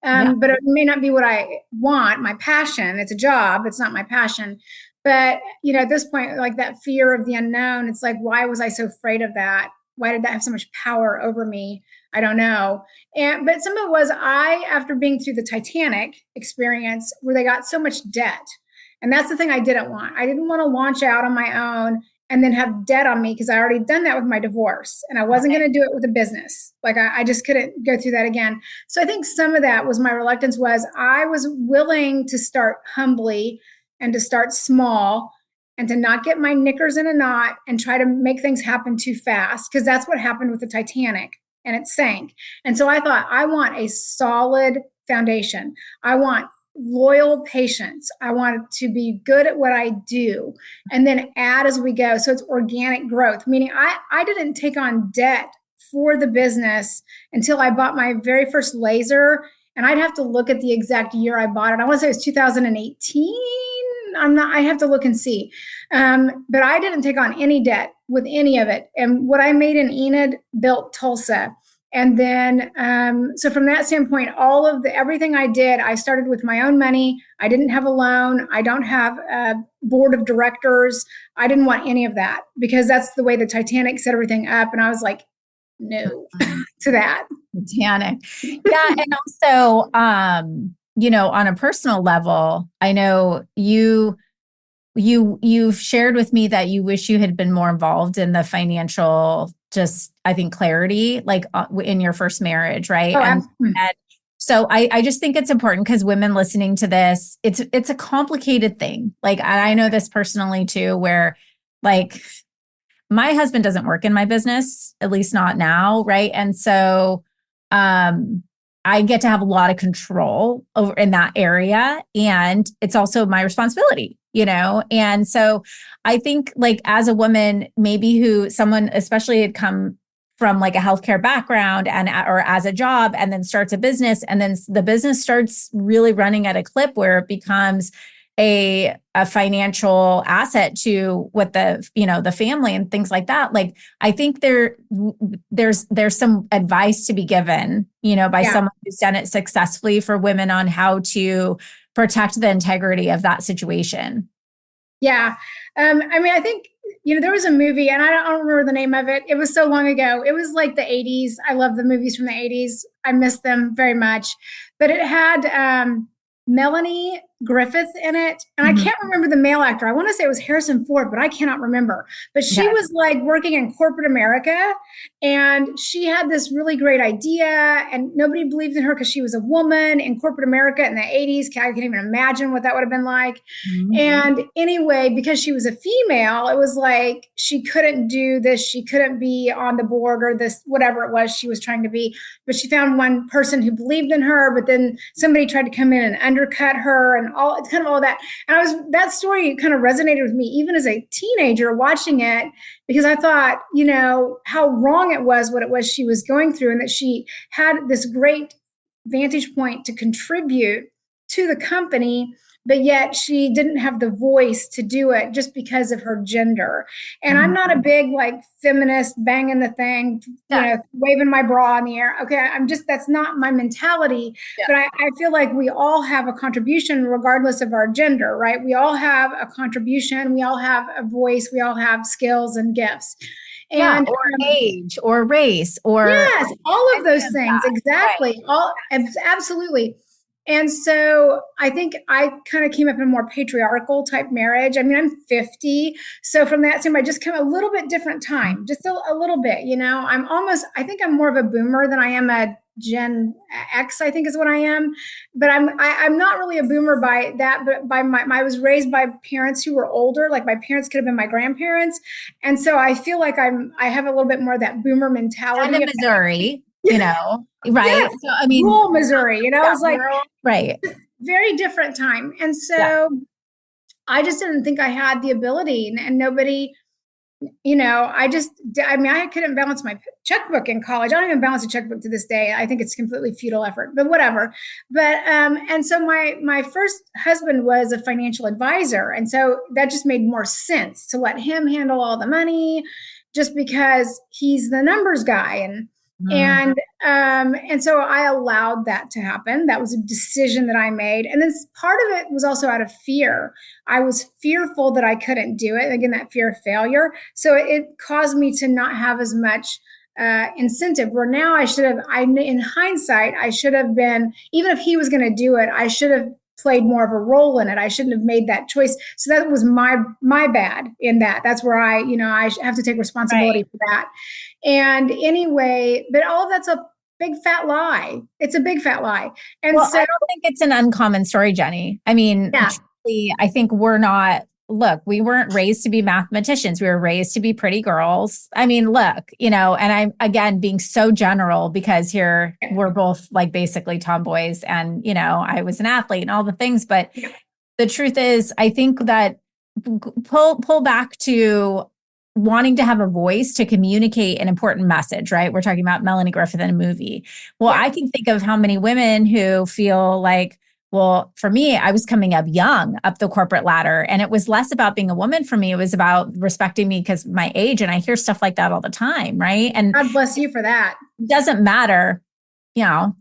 But it may not be what I want, my passion. It's a job. It's not my passion. But, at this point, that fear of the unknown, it's like, why was I so afraid of that? Why did that have so much power over me? I don't know. But some of it was after being through the Titanic experience where they got so much debt. And that's the thing I didn't want. I didn't want to launch out on my own and then have debt on me because I already done that with my divorce and I wasn't going to do it with a business. I just couldn't go through that again. So I think some of that was my reluctance was I was willing to start humbly and to start small and to not get my knickers in a knot and try to make things happen too fast because that's what happened with the Titanic and it sank. And so I thought, I want a solid foundation. I want loyal patients. I want to be good at what I do and then add as we go. So it's organic growth, meaning I didn't take on debt for the business until I bought my very first laser. And I'd have to look at the exact year I bought it. I want to say it was 2018. I have to look and see. But I didn't take on any debt with any of it. And what I made in Enid built Tulsa. And then, so from that standpoint, everything I did, I started with my own money. I didn't have a loan. I don't have a board of directors. I didn't want any of that because that's the way the Titanic set everything up. And I was like, no to that. Titanic. Yeah. And also, on a personal level, I know you've shared with me that you wish you had been more involved in the financial, I think clarity, in your first marriage, right? Oh, and so I just think it's important because women listening to this, it's a complicated thing. I know this personally too, where my husband doesn't work in my business, at least not now, right? And so I get to have a lot of control over in that area. And it's also my responsibility, And so I think like as a woman, maybe someone especially had come from like a healthcare background or as a job and then starts a business, and then the business starts really running at a clip where it becomes a financial asset to what the family and things like that. Like, I think there's some advice to be given, by someone who's done it successfully for women on how to protect the integrity of that situation. Yeah. I think, there was a movie and I don't remember the name of it. It was so long ago. It was like the 80s. I love the movies from the 80s. I miss them very much, but it had, Melanie Griffith in it. And I can't remember the male actor. I want to say it was Harrison Ford, but I cannot remember. But she was like working in corporate America, and she had this really great idea, and nobody believed in her because she was a woman in corporate America in the 80s. I can't even imagine what that would have been like. And anyway, because she was a female, it was like she couldn't do this. She couldn't be on the board or this, whatever it was she was trying to be. But she found one person who believed in her, but then somebody tried to come in and undercut her and all that. And that story kind of resonated with me even as a teenager watching it, because I thought, how wrong it was, what it was she was going through, and that she had this great vantage point to contribute to the company, but yet she didn't have the voice to do it just because of her gender. And I'm not a big like feminist banging the thing, waving my bra in the air. Okay, that's not my mentality. Yeah. But I feel like we all have a contribution regardless of our gender, right? We all have a contribution. We all have a voice. We all have skills and gifts. And or age or race or yes, all of those things. Exactly. Right. Absolutely. And so I think I kind of came up in a more patriarchal type marriage. I mean, I'm 50. So from that standpoint, I just came a little bit different time, just a little bit, I think I'm more of a boomer than I am a Gen X, I think is what I am. But I'm not really a boomer by that, but I was raised by parents who were older. Like my parents could have been my grandparents. And so I feel like I have a little bit more of that boomer mentality. Kind of Missouri. Right. Yes, so, rural Missouri, it's like, right. Very different time. And so I just didn't think I had the ability, and nobody, I couldn't balance my checkbook in college. I don't even balance a checkbook to this day. I think it's completely futile effort, but whatever. But, and so my first husband was a financial advisor. And so that just made more sense to let him handle all the money just because he's the numbers guy. And so I allowed that to happen. That was a decision that I made. And then part of it was also out of fear. I was fearful that I couldn't do it. Again, that fear of failure. So it caused me to not have as much incentive, where now in hindsight, I should have been, even if he was going to do it, I should have played more of a role in it. I shouldn't have made that choice. So that was my bad in that. That's where I have to take responsibility for that. And anyway, but all of that's a big fat lie. It's a big fat lie. And so I don't think it's an uncommon story, Jenny. I mean, truly, I think we weren't raised to be mathematicians. We were raised to be pretty girls. I mean, and I'm, again, being so general because here we're both like basically tomboys and, I was an athlete and all the things. But the truth is, I think that pull back to wanting to have a voice to communicate an important message, right? We're talking about Melanie Griffith in a movie. Well, I can think of how many women who feel like, well, for me, I was coming up young up the corporate ladder, and it was less about being a woman for me. It was about respecting me because of my age. And I hear stuff like that all the time. Right. And God bless you for that. It doesn't matter,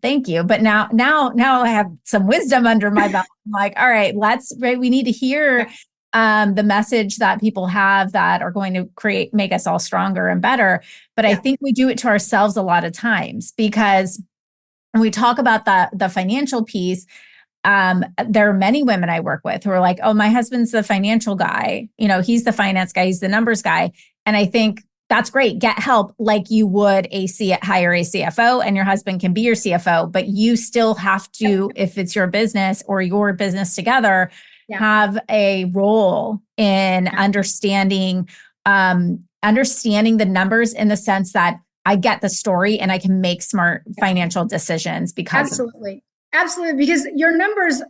thank you. But now I have some wisdom under my belt. I'm like, all right, we need to hear the message that people have that are going to make us all stronger and better. But I think we do it to ourselves a lot of times, because when we talk about the financial piece, there are many women I work with who are like, oh, my husband's the financial guy. He's the finance guy. He's the numbers guy. And I think that's great. Get help like you would hire a CFO, and your husband can be your CFO, but you still have to, if it's your business or your business together, have a role in understanding the numbers, in the sense that I get the story and I can make smart financial decisions because Absolutely. Because your numbers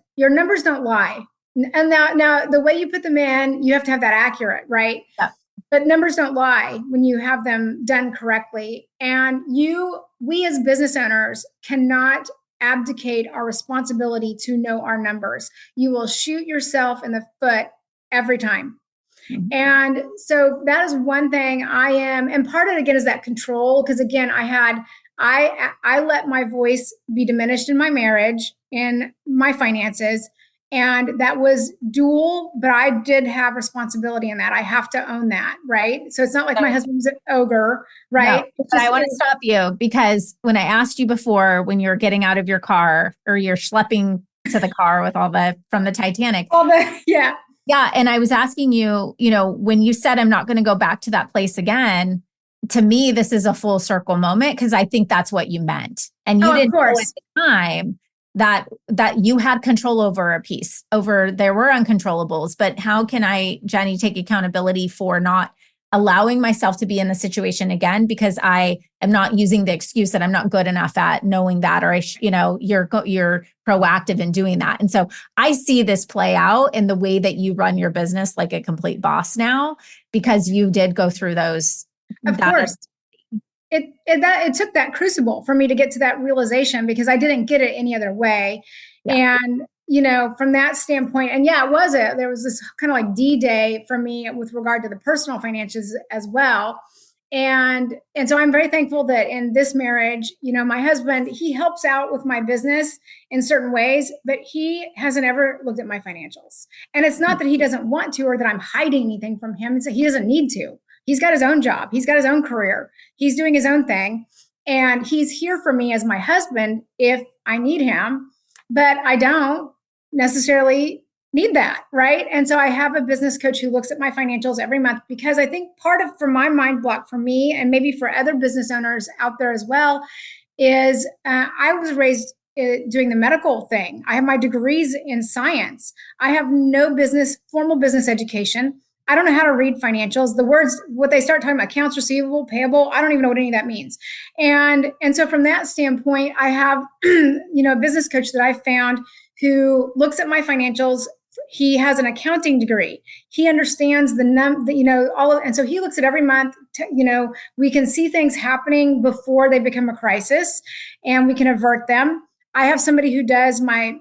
don't lie. And now the way you put them in, you have to have that accurate, right? Yeah. But numbers don't lie when you have them done correctly. And we as business owners cannot abdicate our responsibility to know our numbers. You will shoot yourself in the foot every time. Mm-hmm. And so that is one thing and part of it again is that control. Because again, I let my voice be diminished in my marriage, in my finances. And that was dual, but I did have responsibility in that. I have to own that, right? So it's not like my husband's an ogre, right? No, but I want to stop you because when I asked you before, when you're getting out of your car or you're schlepping to the car with from the Titanic. Yeah. Yeah. And I was asking you, when you said, I'm not going to go back to that place again, to me, this is a full circle moment because I think that's what you meant. And you didn't know at the time that you had control over a piece, there were uncontrollables, but how can I, Jenny, take accountability for not allowing myself to be in the situation again because I am not using the excuse that I'm not good enough at knowing that, or you're proactive in doing that. And so I see this play out in the way that you run your business like a complete boss now, because you did go through those. Of course. It took that crucible for me to get to that realization because I didn't get it any other way. Yeah. And, from that standpoint, and yeah, there was this kind of like D-Day for me with regard to the personal finances as well. And so I'm very thankful that in this marriage, my husband, he helps out with my business in certain ways, but he hasn't ever looked at my financials. And it's not that he doesn't want to, or that I'm hiding anything from him. It's that he doesn't need to. He's got his own job. He's got his own career. He's doing his own thing. And he's here for me as my husband if I need him, but I don't necessarily need that, right? And so I have a business coach who looks at my financials every month because I think for my mind block for me and maybe for other business owners out there as well is I was raised doing the medical thing. I have my degrees in science. I have no formal business education. I don't know how to read financials. The words, what they start talking about, accounts receivable, payable, I don't even know what any of that means. And so from that standpoint, I have, a business coach that I found who looks at my financials. He has an accounting degree. He understands and so he looks at every month, we can see things happening before they become a crisis and we can avert them. I have somebody who does my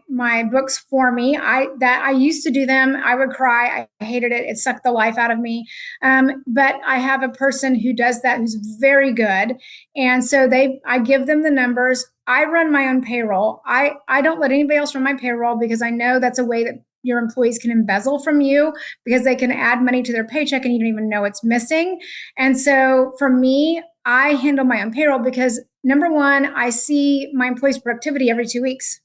books for me. I used to do them. I would cry. I hated it. It sucked the life out of me. But I have a person who does that who's very good. And so I give them the numbers. I run my own payroll. I don't let anybody else run my payroll because I know that's a way that your employees can embezzle from you because they can add money to their paycheck and you don't even know it's missing. And so for me, I handle my own payroll because number one, I see my employees' productivity every 2 weeks.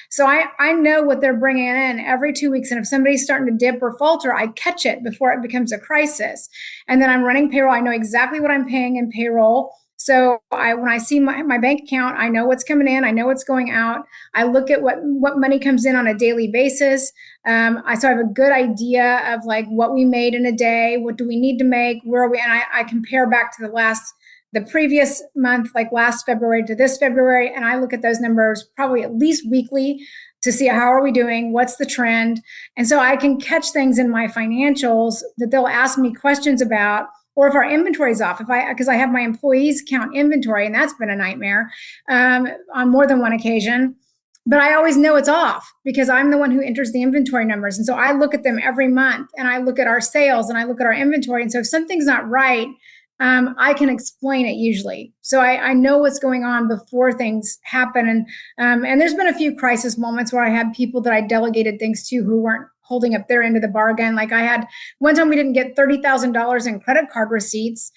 So I know what they're bringing in every 2 weeks. And if somebody's starting to dip or falter, I catch it before it becomes a crisis. And then I'm running payroll. I know exactly what I'm paying in payroll. So when I see my bank account, I know what's coming in. I know what's going out. I look at what money comes in on a daily basis. So I have a good idea of like what we made in a day. What do we need to make? Where are we? And I compare back to the previous month, like last February to this February. And I look at those numbers probably at least weekly to see how are we doing? What's the trend? And so I can catch things in my financials that they'll ask me questions about, or if our inventory is off, because I have my employees count inventory, and that's been a nightmare on more than one occasion. But I always know it's off because I'm the one who enters the inventory numbers. And so I look at them every month and I look at our sales and I look at our inventory. And so if something's not right, I can explain it usually. So I know what's going on before things happen. And there's been a few crisis moments where I had people that I delegated things to who weren't holding up their end of the bargain. Like I had one time we didn't get $30,000 in credit card receipts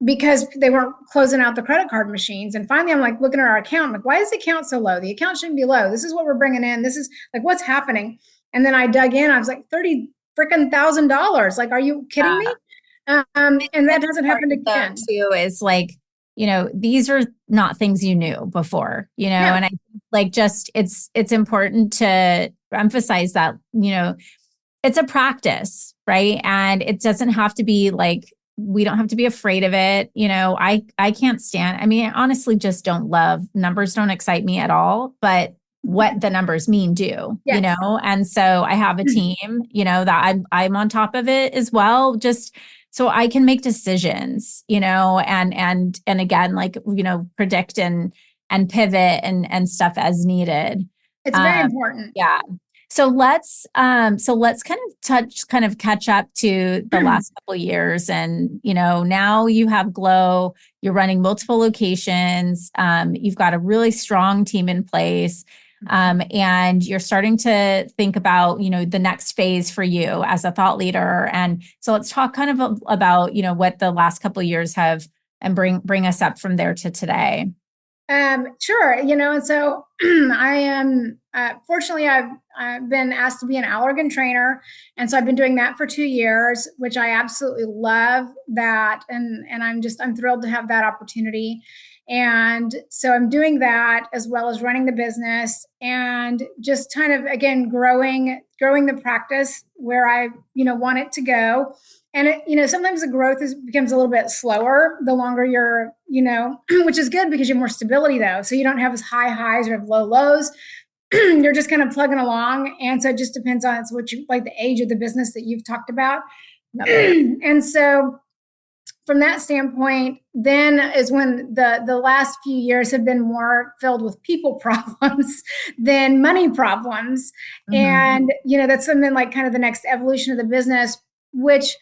because they weren't closing out the credit card machines. And finally, I'm like looking at our account, I'm like, why is the account so low? The account shouldn't be low. This is what we're bringing in. This is like, what's happening? And then I dug in. I was like, $30,000. Like, are you kidding me? And that doesn't happen again. Too is like, these are not things you knew before, Yeah. And I like it's important to emphasize that, it's a practice, right? And it doesn't have to be like we don't have to be afraid of it. I can't stand, I mean, I honestly just don't love numbers, don't excite me at all, but what the numbers mean do, Yes. and so I have a team, that I'm on top of it as well, just so I can make decisions, and again, like, predict and pivot and stuff as needed. It's very important. Yeah. So let's kind of catch up to the last couple of years. And, now you have Glow, you're running multiple locations. You've got a really strong team in place. And you're starting to think about, the next phase for you as a thought leader. And so let's talk kind of about, what the last couple of years have, and bring us up from there to today. Sure. And so I am, fortunately, I've been asked to be an Allergan trainer. And so I've been doing that for 2 years, which I absolutely love that. And I'm thrilled to have that opportunity. And so I'm doing that as well as running the business and just kind of, again, growing the practice where I, want it to go. And sometimes the growth becomes a little bit slower the longer you're, which is good because you have more stability though. So you don't have as high highs or have low lows. You're just kind of plugging along. And so it just depends on what you like, the age of the business that you've talked about. And so from that standpoint, then is when the last few years have been more filled with people problems than money problems. And, that's something like kind of the next evolution of the business, which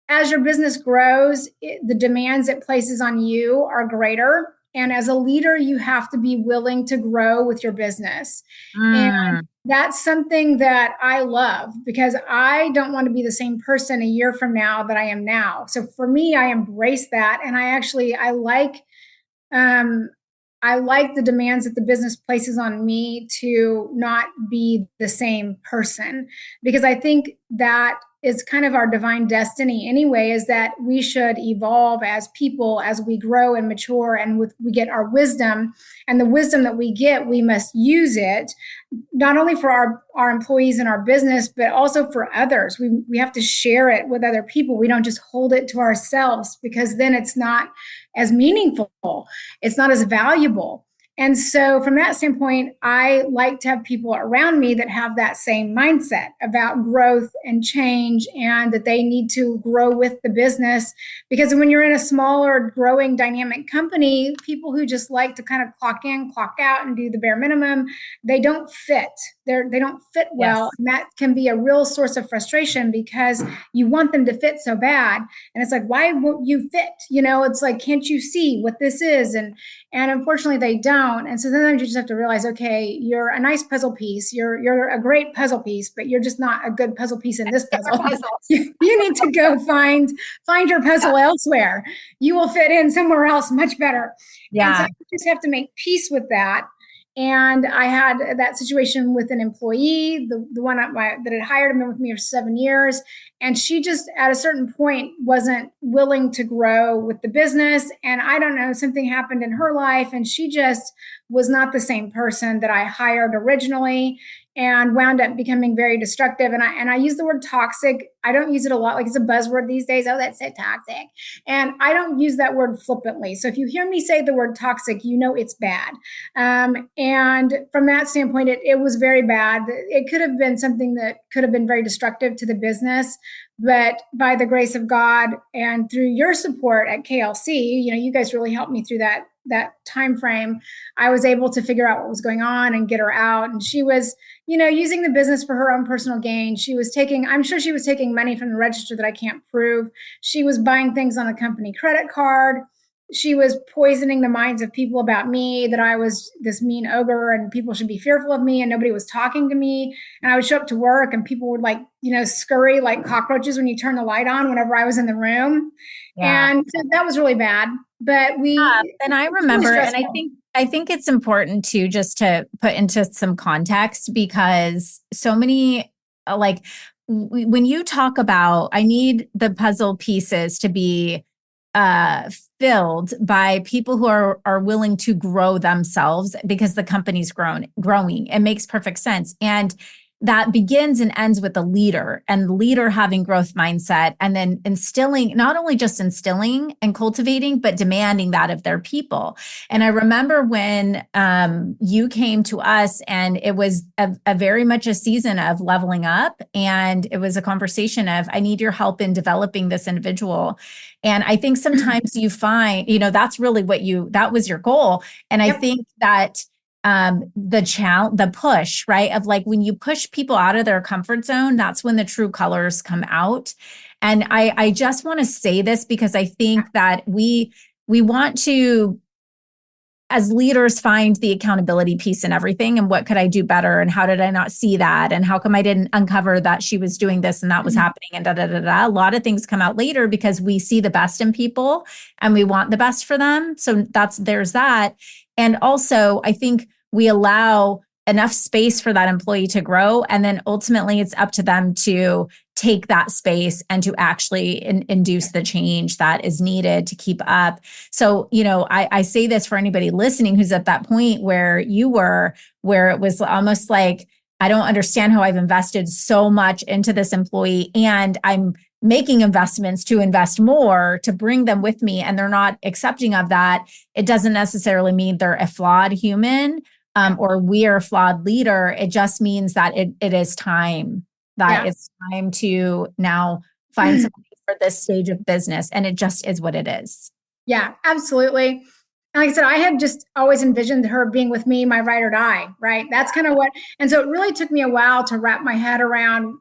as your business grows, the demands it places on you are greater. And as a leader, you have to be willing to grow with your business. And that's something that I love because I don't want to be the same person a year from now that I am now. So for me, I embrace that. And I like the demands that the business places on me to not be the same person, because I think that is kind of our divine destiny anyway, is that we should evolve as people as we grow and mature, and we get our wisdom, and the wisdom that we get, we must use it not only for our employees and our business, but also for others. We have to share it with other people. We don't just hold it to ourselves, because then it's not as meaningful. It's not as valuable. And so from that standpoint, I like to have people around me that have that same mindset about growth and change, and that they need to grow with the business. Because when you're in a smaller, growing, dynamic company, people who just like to kind of clock in, clock out, and do the bare minimum, they don't fit. They don't fit well. Yes. And that can be a real source of frustration, because you want them to fit so bad. And it's like, why won't you fit? It's like, can't you see what this is? And unfortunately they don't. And so sometimes you just have to realize, okay, you're a nice puzzle piece. You're a great puzzle piece, but you're just not a good puzzle piece in this puzzle. You need to go find your puzzle elsewhere. You will fit in somewhere else much better. Yeah. And so you just have to make peace with that. And I had that situation with an employee, the one that had hired him with me for 7 years. And she just at a certain point wasn't willing to grow with the business. And I don't know, something happened in her life, and she just was not the same person that I hired originally, and wound up becoming very destructive. And I use the word toxic. I don't use it a lot, like it's a buzzword these days. Oh, that's so toxic. And I don't use that word flippantly. So if you hear me say the word toxic, it's bad. And from that standpoint, it was very bad. It could have been something that could have been very destructive to the business. But by the grace of God and through your support at KLC, you guys really helped me through that time frame. I was able to figure out what was going on and get her out. And she was, using the business for her own personal gain. I'm sure she was taking money from the register that I can't prove. She was buying things on a company credit card. She was poisoning the minds of people about me, that I was this mean ogre and people should be fearful of me, and nobody was talking to me. And I would show up to work and people would scurry like cockroaches when you turn the light on whenever I was in the room. Yeah. And so that was really bad. But and I remember, really, and I think it's important to just to put into some context, because so many, when you talk about, I need the puzzle pieces to be filled by people who are willing to grow themselves, because the company's growing. It makes perfect sense. And that begins and ends with the leader, and the leader having growth mindset, and then instilling, not only just instilling and cultivating, but demanding that of their people. And I remember when you came to us, and it was a very much a season of leveling up. And it was a conversation of, I need your help in developing this individual. And I think sometimes you find, that's really that was your goal. And I think that the push, right? Of like, when you push people out of their comfort zone, that's when the true colors come out. And I just want to say this because I think that we want to, as leaders, find the accountability piece in everything. And what could I do better? And how did I not see that? And how come I didn't uncover that she was doing this and that was happening? And A lot of things come out later because we see the best in people and we want the best for them. So there's that. And also, I think we allow enough space for that employee to grow. And then ultimately it's up to them to take that space and to actually induce the change that is needed to keep up. So, I say this for anybody listening who's at that point where you were, where it was almost like, I don't understand how I've invested so much into this employee, and I'm making investments to invest more to bring them with me, and they're not accepting of that. It doesn't necessarily mean they're a flawed human, or we are a flawed leader. It just means that it is time. It's time to now find somebody for this stage of business. And it just is what it is. Yeah, absolutely. And like I said, I had just always envisioned her being with me, my ride or die, right? That's kind of and so it really took me a while to wrap my head around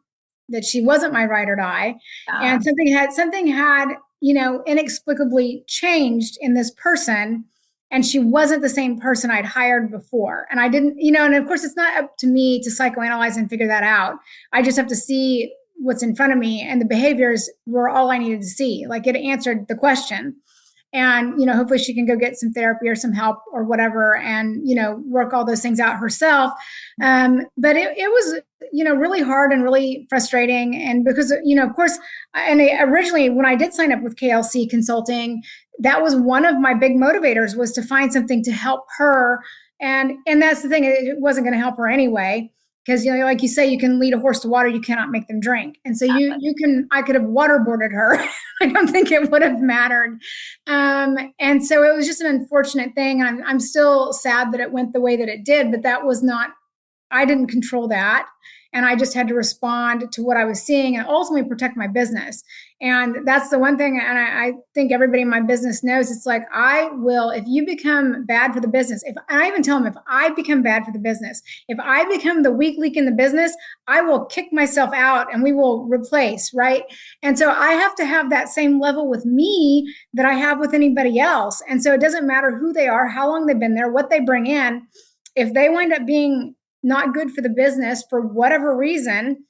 that she wasn't my ride or die. And something had, inexplicably changed in this person. And she wasn't the same person I'd hired before. And I didn't, and of course it's not up to me to psychoanalyze and figure that out. I just have to see what's in front of me, and the behaviors were all I needed to see. Like, it answered the question. And, hopefully she can go get some therapy or some help or whatever, and, work all those things out herself. But it was, really hard and really frustrating. And because, of course, and originally when I did sign up with KLC Consulting, that was one of my big motivators, was to find something to help her. And that's the thing, it wasn't going to help her anyway. Because, like you say, you can lead a horse to water, you cannot make them drink. And so I could have waterboarded her. I don't think it would have mattered. And so it was just an unfortunate thing. I'm still sad that it went the way that it did, but I didn't control that. And I just had to respond to what I was seeing and ultimately protect my business. And that's the one thing, and I think everybody in my business knows, it's like, I will, if you become bad for the business, and I even tell them, if I become bad for the business, if I become the weak link in the business, I will kick myself out and we will replace, right? And so I have to have that same level with me that I have with anybody else. And so it doesn't matter who they are, how long they've been there, what they bring in. If they wind up being not good for the business for whatever reason,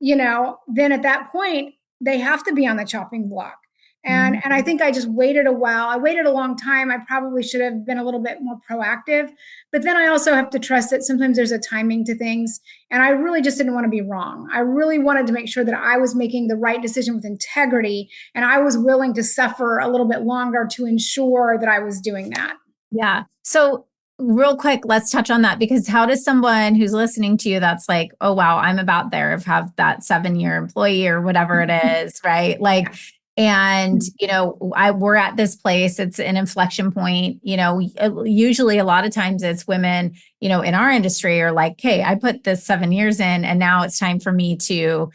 then at that point, they have to be on the chopping block. And I think I just waited a while. I waited a long time. I probably should have been a little bit more proactive. But then I also have to trust that sometimes there's a timing to things. And I really just didn't want to be wrong. I really wanted to make sure that I was making the right decision with integrity. And I was willing to suffer a little bit longer to ensure that I was doing that. Yeah. So real quick, let's touch on that, because how does someone who's listening to you that's like, oh, wow, I'm about there, have that 7-year employee or whatever it is, right? Like, and, we're at this place, it's an inflection point, usually a lot of times it's women, in our industry are like, hey, I put this 7 years in, and now it's time for me to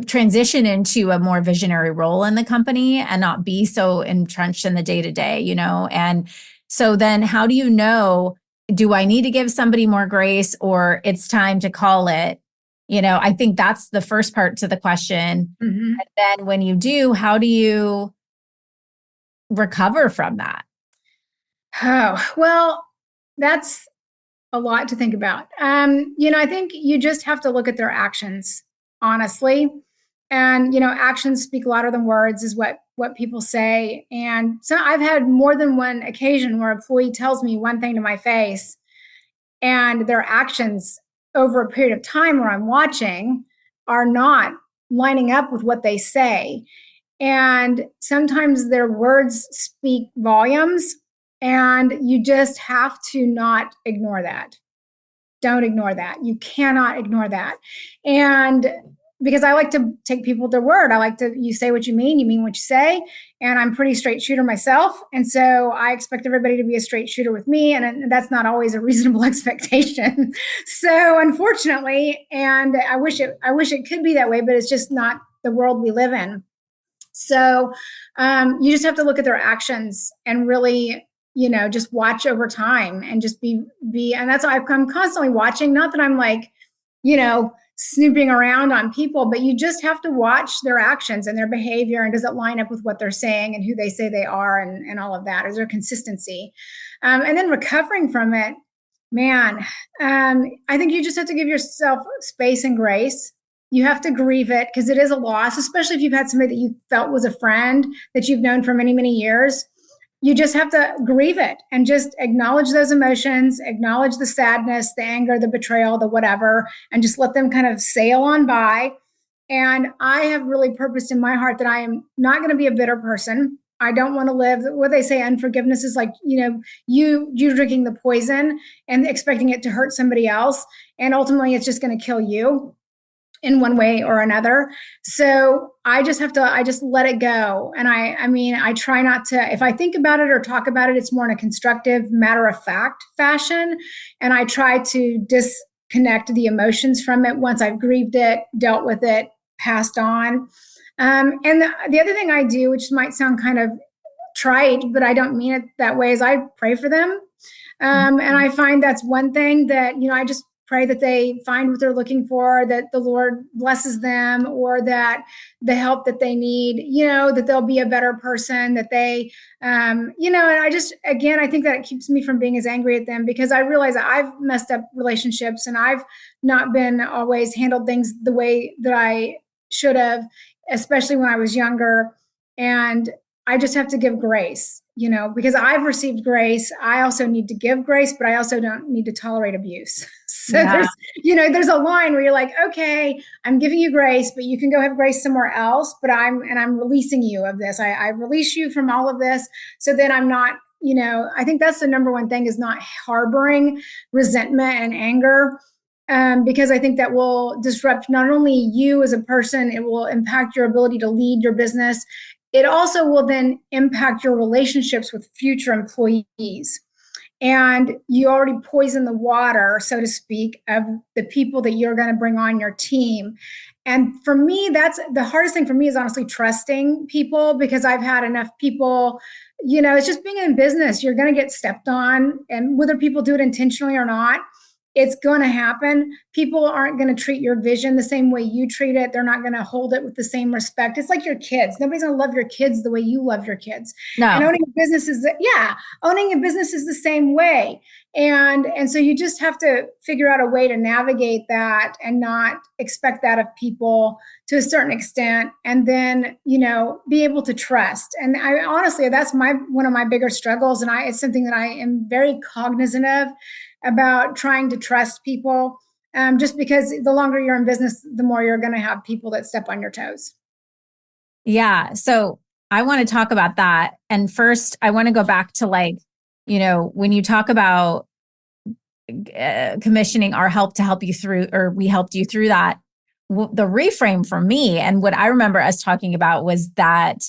transition into a more visionary role in the company and not be so entrenched in the day-to-day, and so then how do you know, do I need to give somebody more grace, or it's time to call it? I think that's the first part to the question. And then when you do, how do you recover from that? Oh, well, that's a lot to think about. I think you just have to look at their actions, honestly. And, actions speak louder than words is what people say. And so I've had more than one occasion where an employee tells me one thing to my face, and their actions over a period of time where I'm watching are not lining up with what they say. And sometimes their words speak volumes, and you just have to not ignore that. don't ignore that. You cannot ignore that. And because I like to take people to word, you say what you mean what you say. And I'm pretty straight shooter myself. And so I expect everybody to be a straight shooter with me. And that's not always a reasonable expectation. So unfortunately, and I wish it could be that way, but it's just not the world we live in. So you just have to look at their actions and really, just watch over time and just be, and that's why I'm constantly watching. Not that I'm like, snooping around on people, but you just have to watch their actions and their behavior. And does it line up with what they're saying and who they say they are and all of that? Is there consistency? And then recovering from it, man, I think you just have to give yourself space and grace. You have to grieve it because it is a loss, especially if you've had somebody that you felt was a friend that you've known for many, many years. You just have to grieve it and just acknowledge those emotions, acknowledge the sadness, the anger, the betrayal, the whatever, and just let them kind of sail on by. And I have really purposed in my heart that I am not going to be a bitter person. I don't want to live, what they say, unforgiveness is like, you drinking the poison and expecting it to hurt somebody else. And ultimately, it's just going to kill you in one way or another. So I just let it go. And I try not to, if I think about it or talk about it, it's more in a constructive, matter of fact fashion. And I try to disconnect the emotions from it once I've grieved it, dealt with it, passed on. And the other thing I do, which might sound kind of trite, but I don't mean it that way, is I pray for them. And I find that's one thing that, I just pray that they find what they're looking for, that the Lord blesses them, or that the help that they need, that they'll be a better person, that they, and I think that it keeps me from being as angry at them, because I realize that I've messed up relationships and I've not been always handled things the way that I should have, especially when I was younger. And I just have to give grace, because I've received grace. I also need to give grace, but I also don't need to tolerate abuse. So there's a line where you're like, okay, I'm giving you grace, but you can go have grace somewhere else. But I'm releasing you of this. I release you from all of this. So then I'm not, I think that's the number one thing, is not harboring resentment and anger. Because I think that will disrupt not only you as a person, it will impact your ability to lead your business. It also will then impact your relationships with future employees. And you already poison the water, so to speak, of the people that you're going to bring on your team. And for me, that's the hardest thing for me, is honestly trusting people, because I've had enough people, it's just being in business. You're going to get stepped on, and whether people do it intentionally or not, it's going to happen. People aren't going to treat your vision the same way you treat it. They're not going to hold it with the same respect. It's like your kids. Nobody's going to love your kids the way you love your kids. No. And owning a business is the same way. And so you just have to figure out a way to navigate that and not expect that of people to a certain extent. And then, be able to trust. And I honestly, that's one of my bigger struggles. And it's something that I am very cognizant of, about trying to trust people, just because the longer you're in business, the more you're going to have people that step on your toes. Yeah. So I want to talk about that. And first, I want to go back to when you talk about commissioning our help to help you through, or we helped you through that, the reframe for me, and what I remember us talking about, was that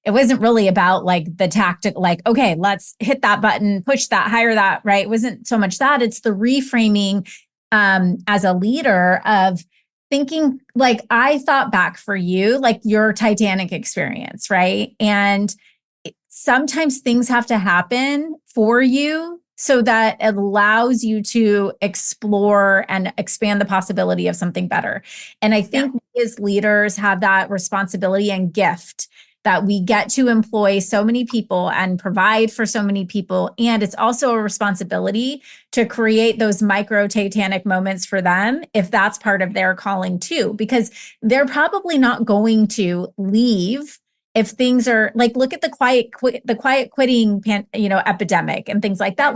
it wasn't really about the tactic, okay, let's hit that button, push that, hire that, right? It wasn't so much that. It's the reframing as a leader of thinking, I thought back for you, your Titanic experience, right? And sometimes things have to happen for you so that it allows you to explore and expand the possibility of something better. And I think we as leaders have that responsibility and gift, that we get to employ so many people and provide for so many people. And it's also a responsibility to create those micro Titanic moments for them, if that's part of their calling too, because they're probably not going to leave if things are look at the quiet quitting, epidemic and things like that.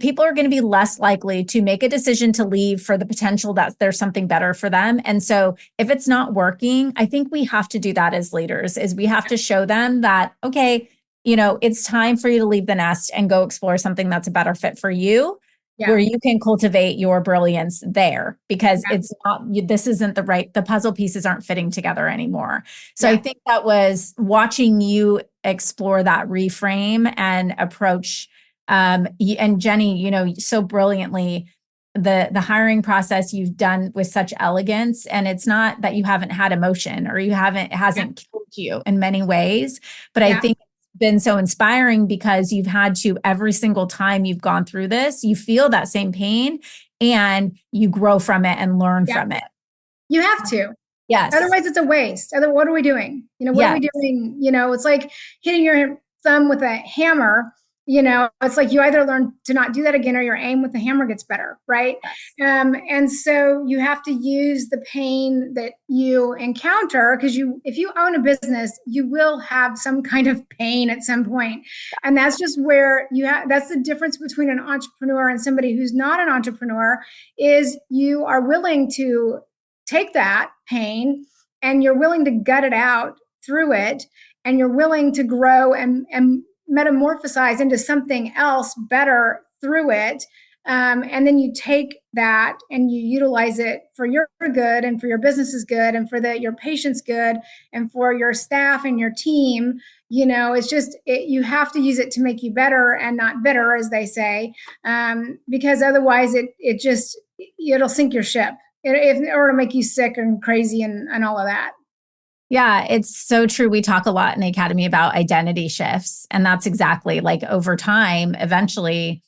People are going to be less likely to make a decision to leave for the potential that there's something better for them. And so if it's not working, I think we have to do that as leaders, is we have to show them that, okay, it's time for you to leave the nest and go explore something that's a better fit for you. where you can cultivate your brilliance there, because it's not, this isn't the puzzle pieces aren't fitting together anymore. So I think that was watching you explore that reframe and approach, and Jenny, you know, so brilliantly, the hiring process you've done with such elegance, and it's not that you haven't had emotion or it hasn't killed you in many ways, but I think it's been so inspiring because you've had to, every single time you've gone through this, you feel that same pain and you grow from it and learn from it. You have to. Yes. Otherwise it's a waste. What are we doing? You know, what are we doing? You know, it's like hitting your thumb with a hammer. You know, it's like you either learn to not do that again or your aim with the hammer gets better, right? And so you have to use the pain that you encounter, because if you own a business, you will have some kind of pain at some point. And that's just where that's the difference between an entrepreneur and somebody who's not an entrepreneur, is you are willing to take that pain and you're willing to gut it out through it, and you're willing to grow and metamorphosize into something else better through it. And then you take that and you utilize it for your good and for your business's good and for your patient's good and for your staff and your team. You know, it's just, you have to use it to make you better and not bitter, as they say, because otherwise it'll sink your ship, or it'll make you sick and crazy and all of that. Yeah, it's so true. We talk a lot in the Academy about identity shifts. And that's exactly, like, over time, eventually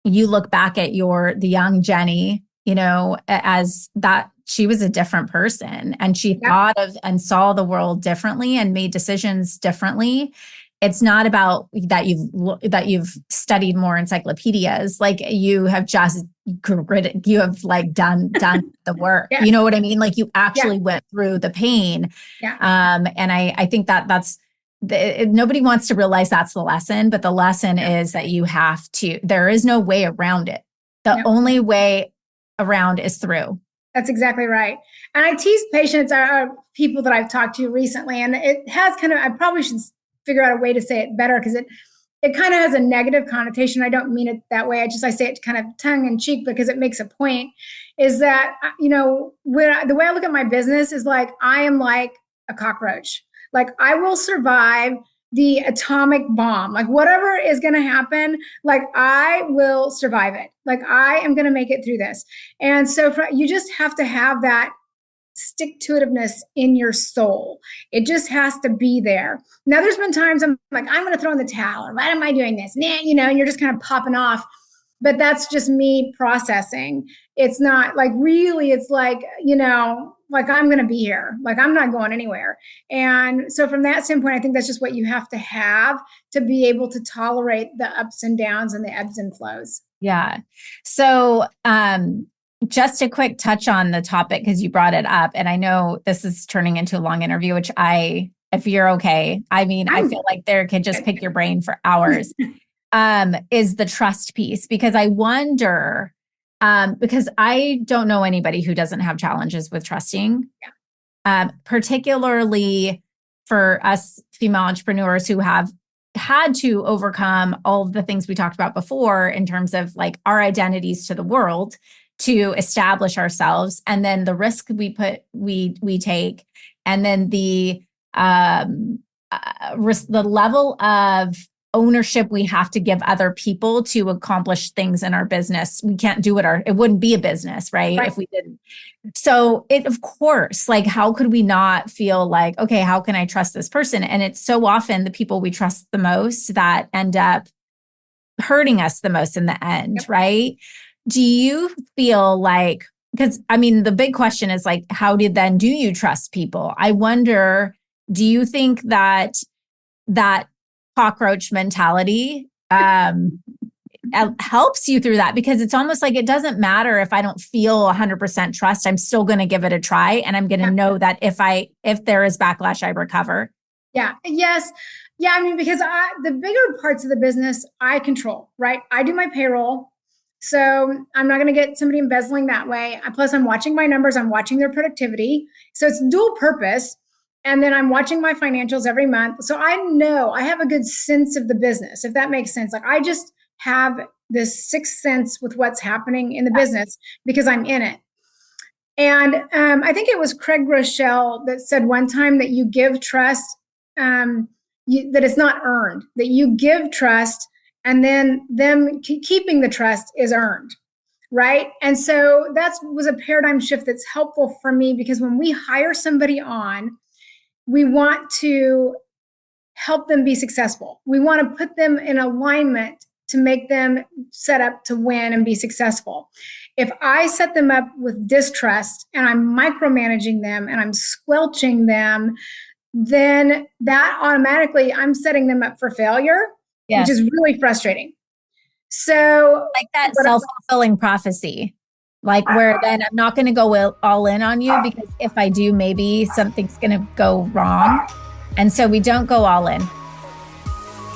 you look back at the young Jenny, you know, as that she was a different person, and she thought of and saw the world differently and made decisions differently. It's not about that you've studied more encyclopedias. Like, you have just you have like done the work. You know what I mean? Like, you actually went through the pain. And I think that's nobody wants to realize that's the lesson, but the lesson is that there is no way around it. The only way around is through. That's exactly right. And I tease patients, people that I've talked to recently, and it has I probably should figure out a way to say it better, because it kind of has a negative connotation. I don't mean it that way. I say it kind of tongue in cheek because it makes a point, is that, you know, the way I look at my business is like, I am like a cockroach. Like, I will survive the atomic bomb, like whatever is going to happen, like I will survive it. Like, I am going to make it through this. And so you just have to have that stick-to-itiveness in your soul. It just has to be there. Now, there's been times I'm like, I'm going to throw in the towel, or why am I doing this? Nah, you know, and you're just kind of popping off. But that's just me processing. It's not like, really, it's like, you know, like, I'm going to be here. Like, I'm not going anywhere. And so from that standpoint, I think that's just what you have to be able to tolerate the ups and downs and the ebbs and flows. Yeah. So, just a quick touch on the topic, because you brought it up, and I know this is turning into a long interview, which if you're okay, I mean, I feel like there could just pick your brain for hours, is the trust piece. Because I wonder, because I don't know anybody who doesn't have challenges with trusting, particularly for us female entrepreneurs who have had to overcome all of the things we talked about before in terms of like our identities to the world, to establish ourselves, and then the risk we take, and then the level of ownership we have to give other people to accomplish things in our business. We can't do it. It wouldn't be a business, right? If we didn't. So of course, like, how could we not feel like, okay, how can I trust this person? And it's so often the people we trust the most that end up hurting us the most in the end, right? Do you feel like, because I mean, the big question is like, how do you trust people? I wonder, do you think that cockroach mentality helps you through that? Because it's almost like, it doesn't matter if I don't feel 100% trust, I'm still going to give it a try. And I'm going to know that if there is backlash, I recover. Yeah. Yes. Yeah. I mean, because the bigger parts of the business I control, right? I do my payroll. So I'm not going to get somebody embezzling that way. Plus, I'm watching my numbers. I'm watching their productivity. So it's dual purpose. And then I'm watching my financials every month. So I know I have a good sense of the business, if that makes sense. Like, I just have this sixth sense with what's happening in the business because I'm in it. And I think it was Craig Rochelle that said one time that you give trust, that it's not earned, that you give trust and then them keeping the trust is earned, right? And so that was a paradigm shift that's helpful for me because when we hire somebody on, we want to help them be successful. We want to put them in alignment to make them set up to win and be successful. If I set them up with distrust and I'm micromanaging them and I'm squelching them, then that automatically I'm setting them up for failure, which is really frustrating. So like that self-fulfilling prophecy, like where then I'm not going to go all in on you because if I do, maybe something's going to go wrong. And so we don't go all in.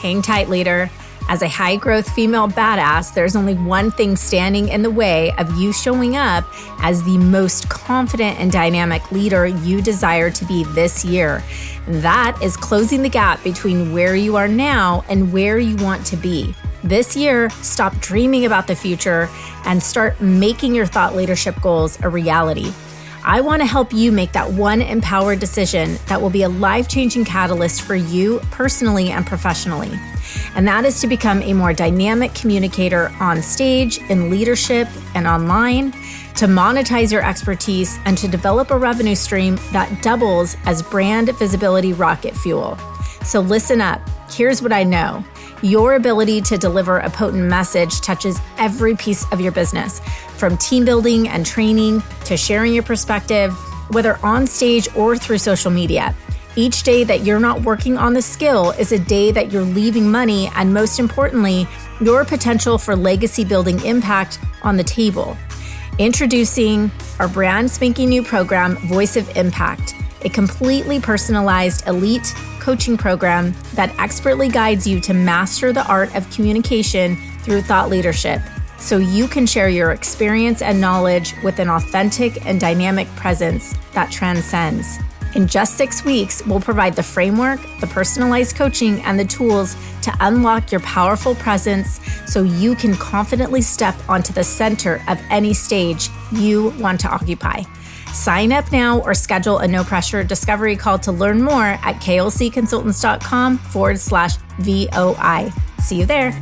Hang tight, leader. As a high-growth female badass, there's only one thing standing in the way of you showing up as the most confident and dynamic leader you desire to be this year. And that is closing the gap between where you are now and where you want to be. This year, stop dreaming about the future and start making your thought leadership goals a reality. I want to help you make that one empowered decision that will be a life-changing catalyst for you personally and professionally. And that is to become a more dynamic communicator on stage, in leadership, and online, to monetize your expertise, and to develop a revenue stream that doubles as brand visibility rocket fuel. So listen up. Here's what I know. Your ability to deliver a potent message touches every piece of your business, from team building and training to sharing your perspective, whether on stage or through social media. Each day that you're not working on the skill is a day that you're leaving money and, most importantly, your potential for legacy building impact on the table. Introducing our brand spanking new program, Voice of Impact, a completely personalized elite coaching program that expertly guides you to master the art of communication through thought leadership, so you can share your experience and knowledge with an authentic and dynamic presence that transcends. In just 6 weeks, we'll provide the framework, the personalized coaching, and the tools to unlock your powerful presence so you can confidently step onto the center of any stage you want to occupy. Sign up now or schedule a no-pressure discovery call to learn more at klcconsultants.com/VOI. See you there.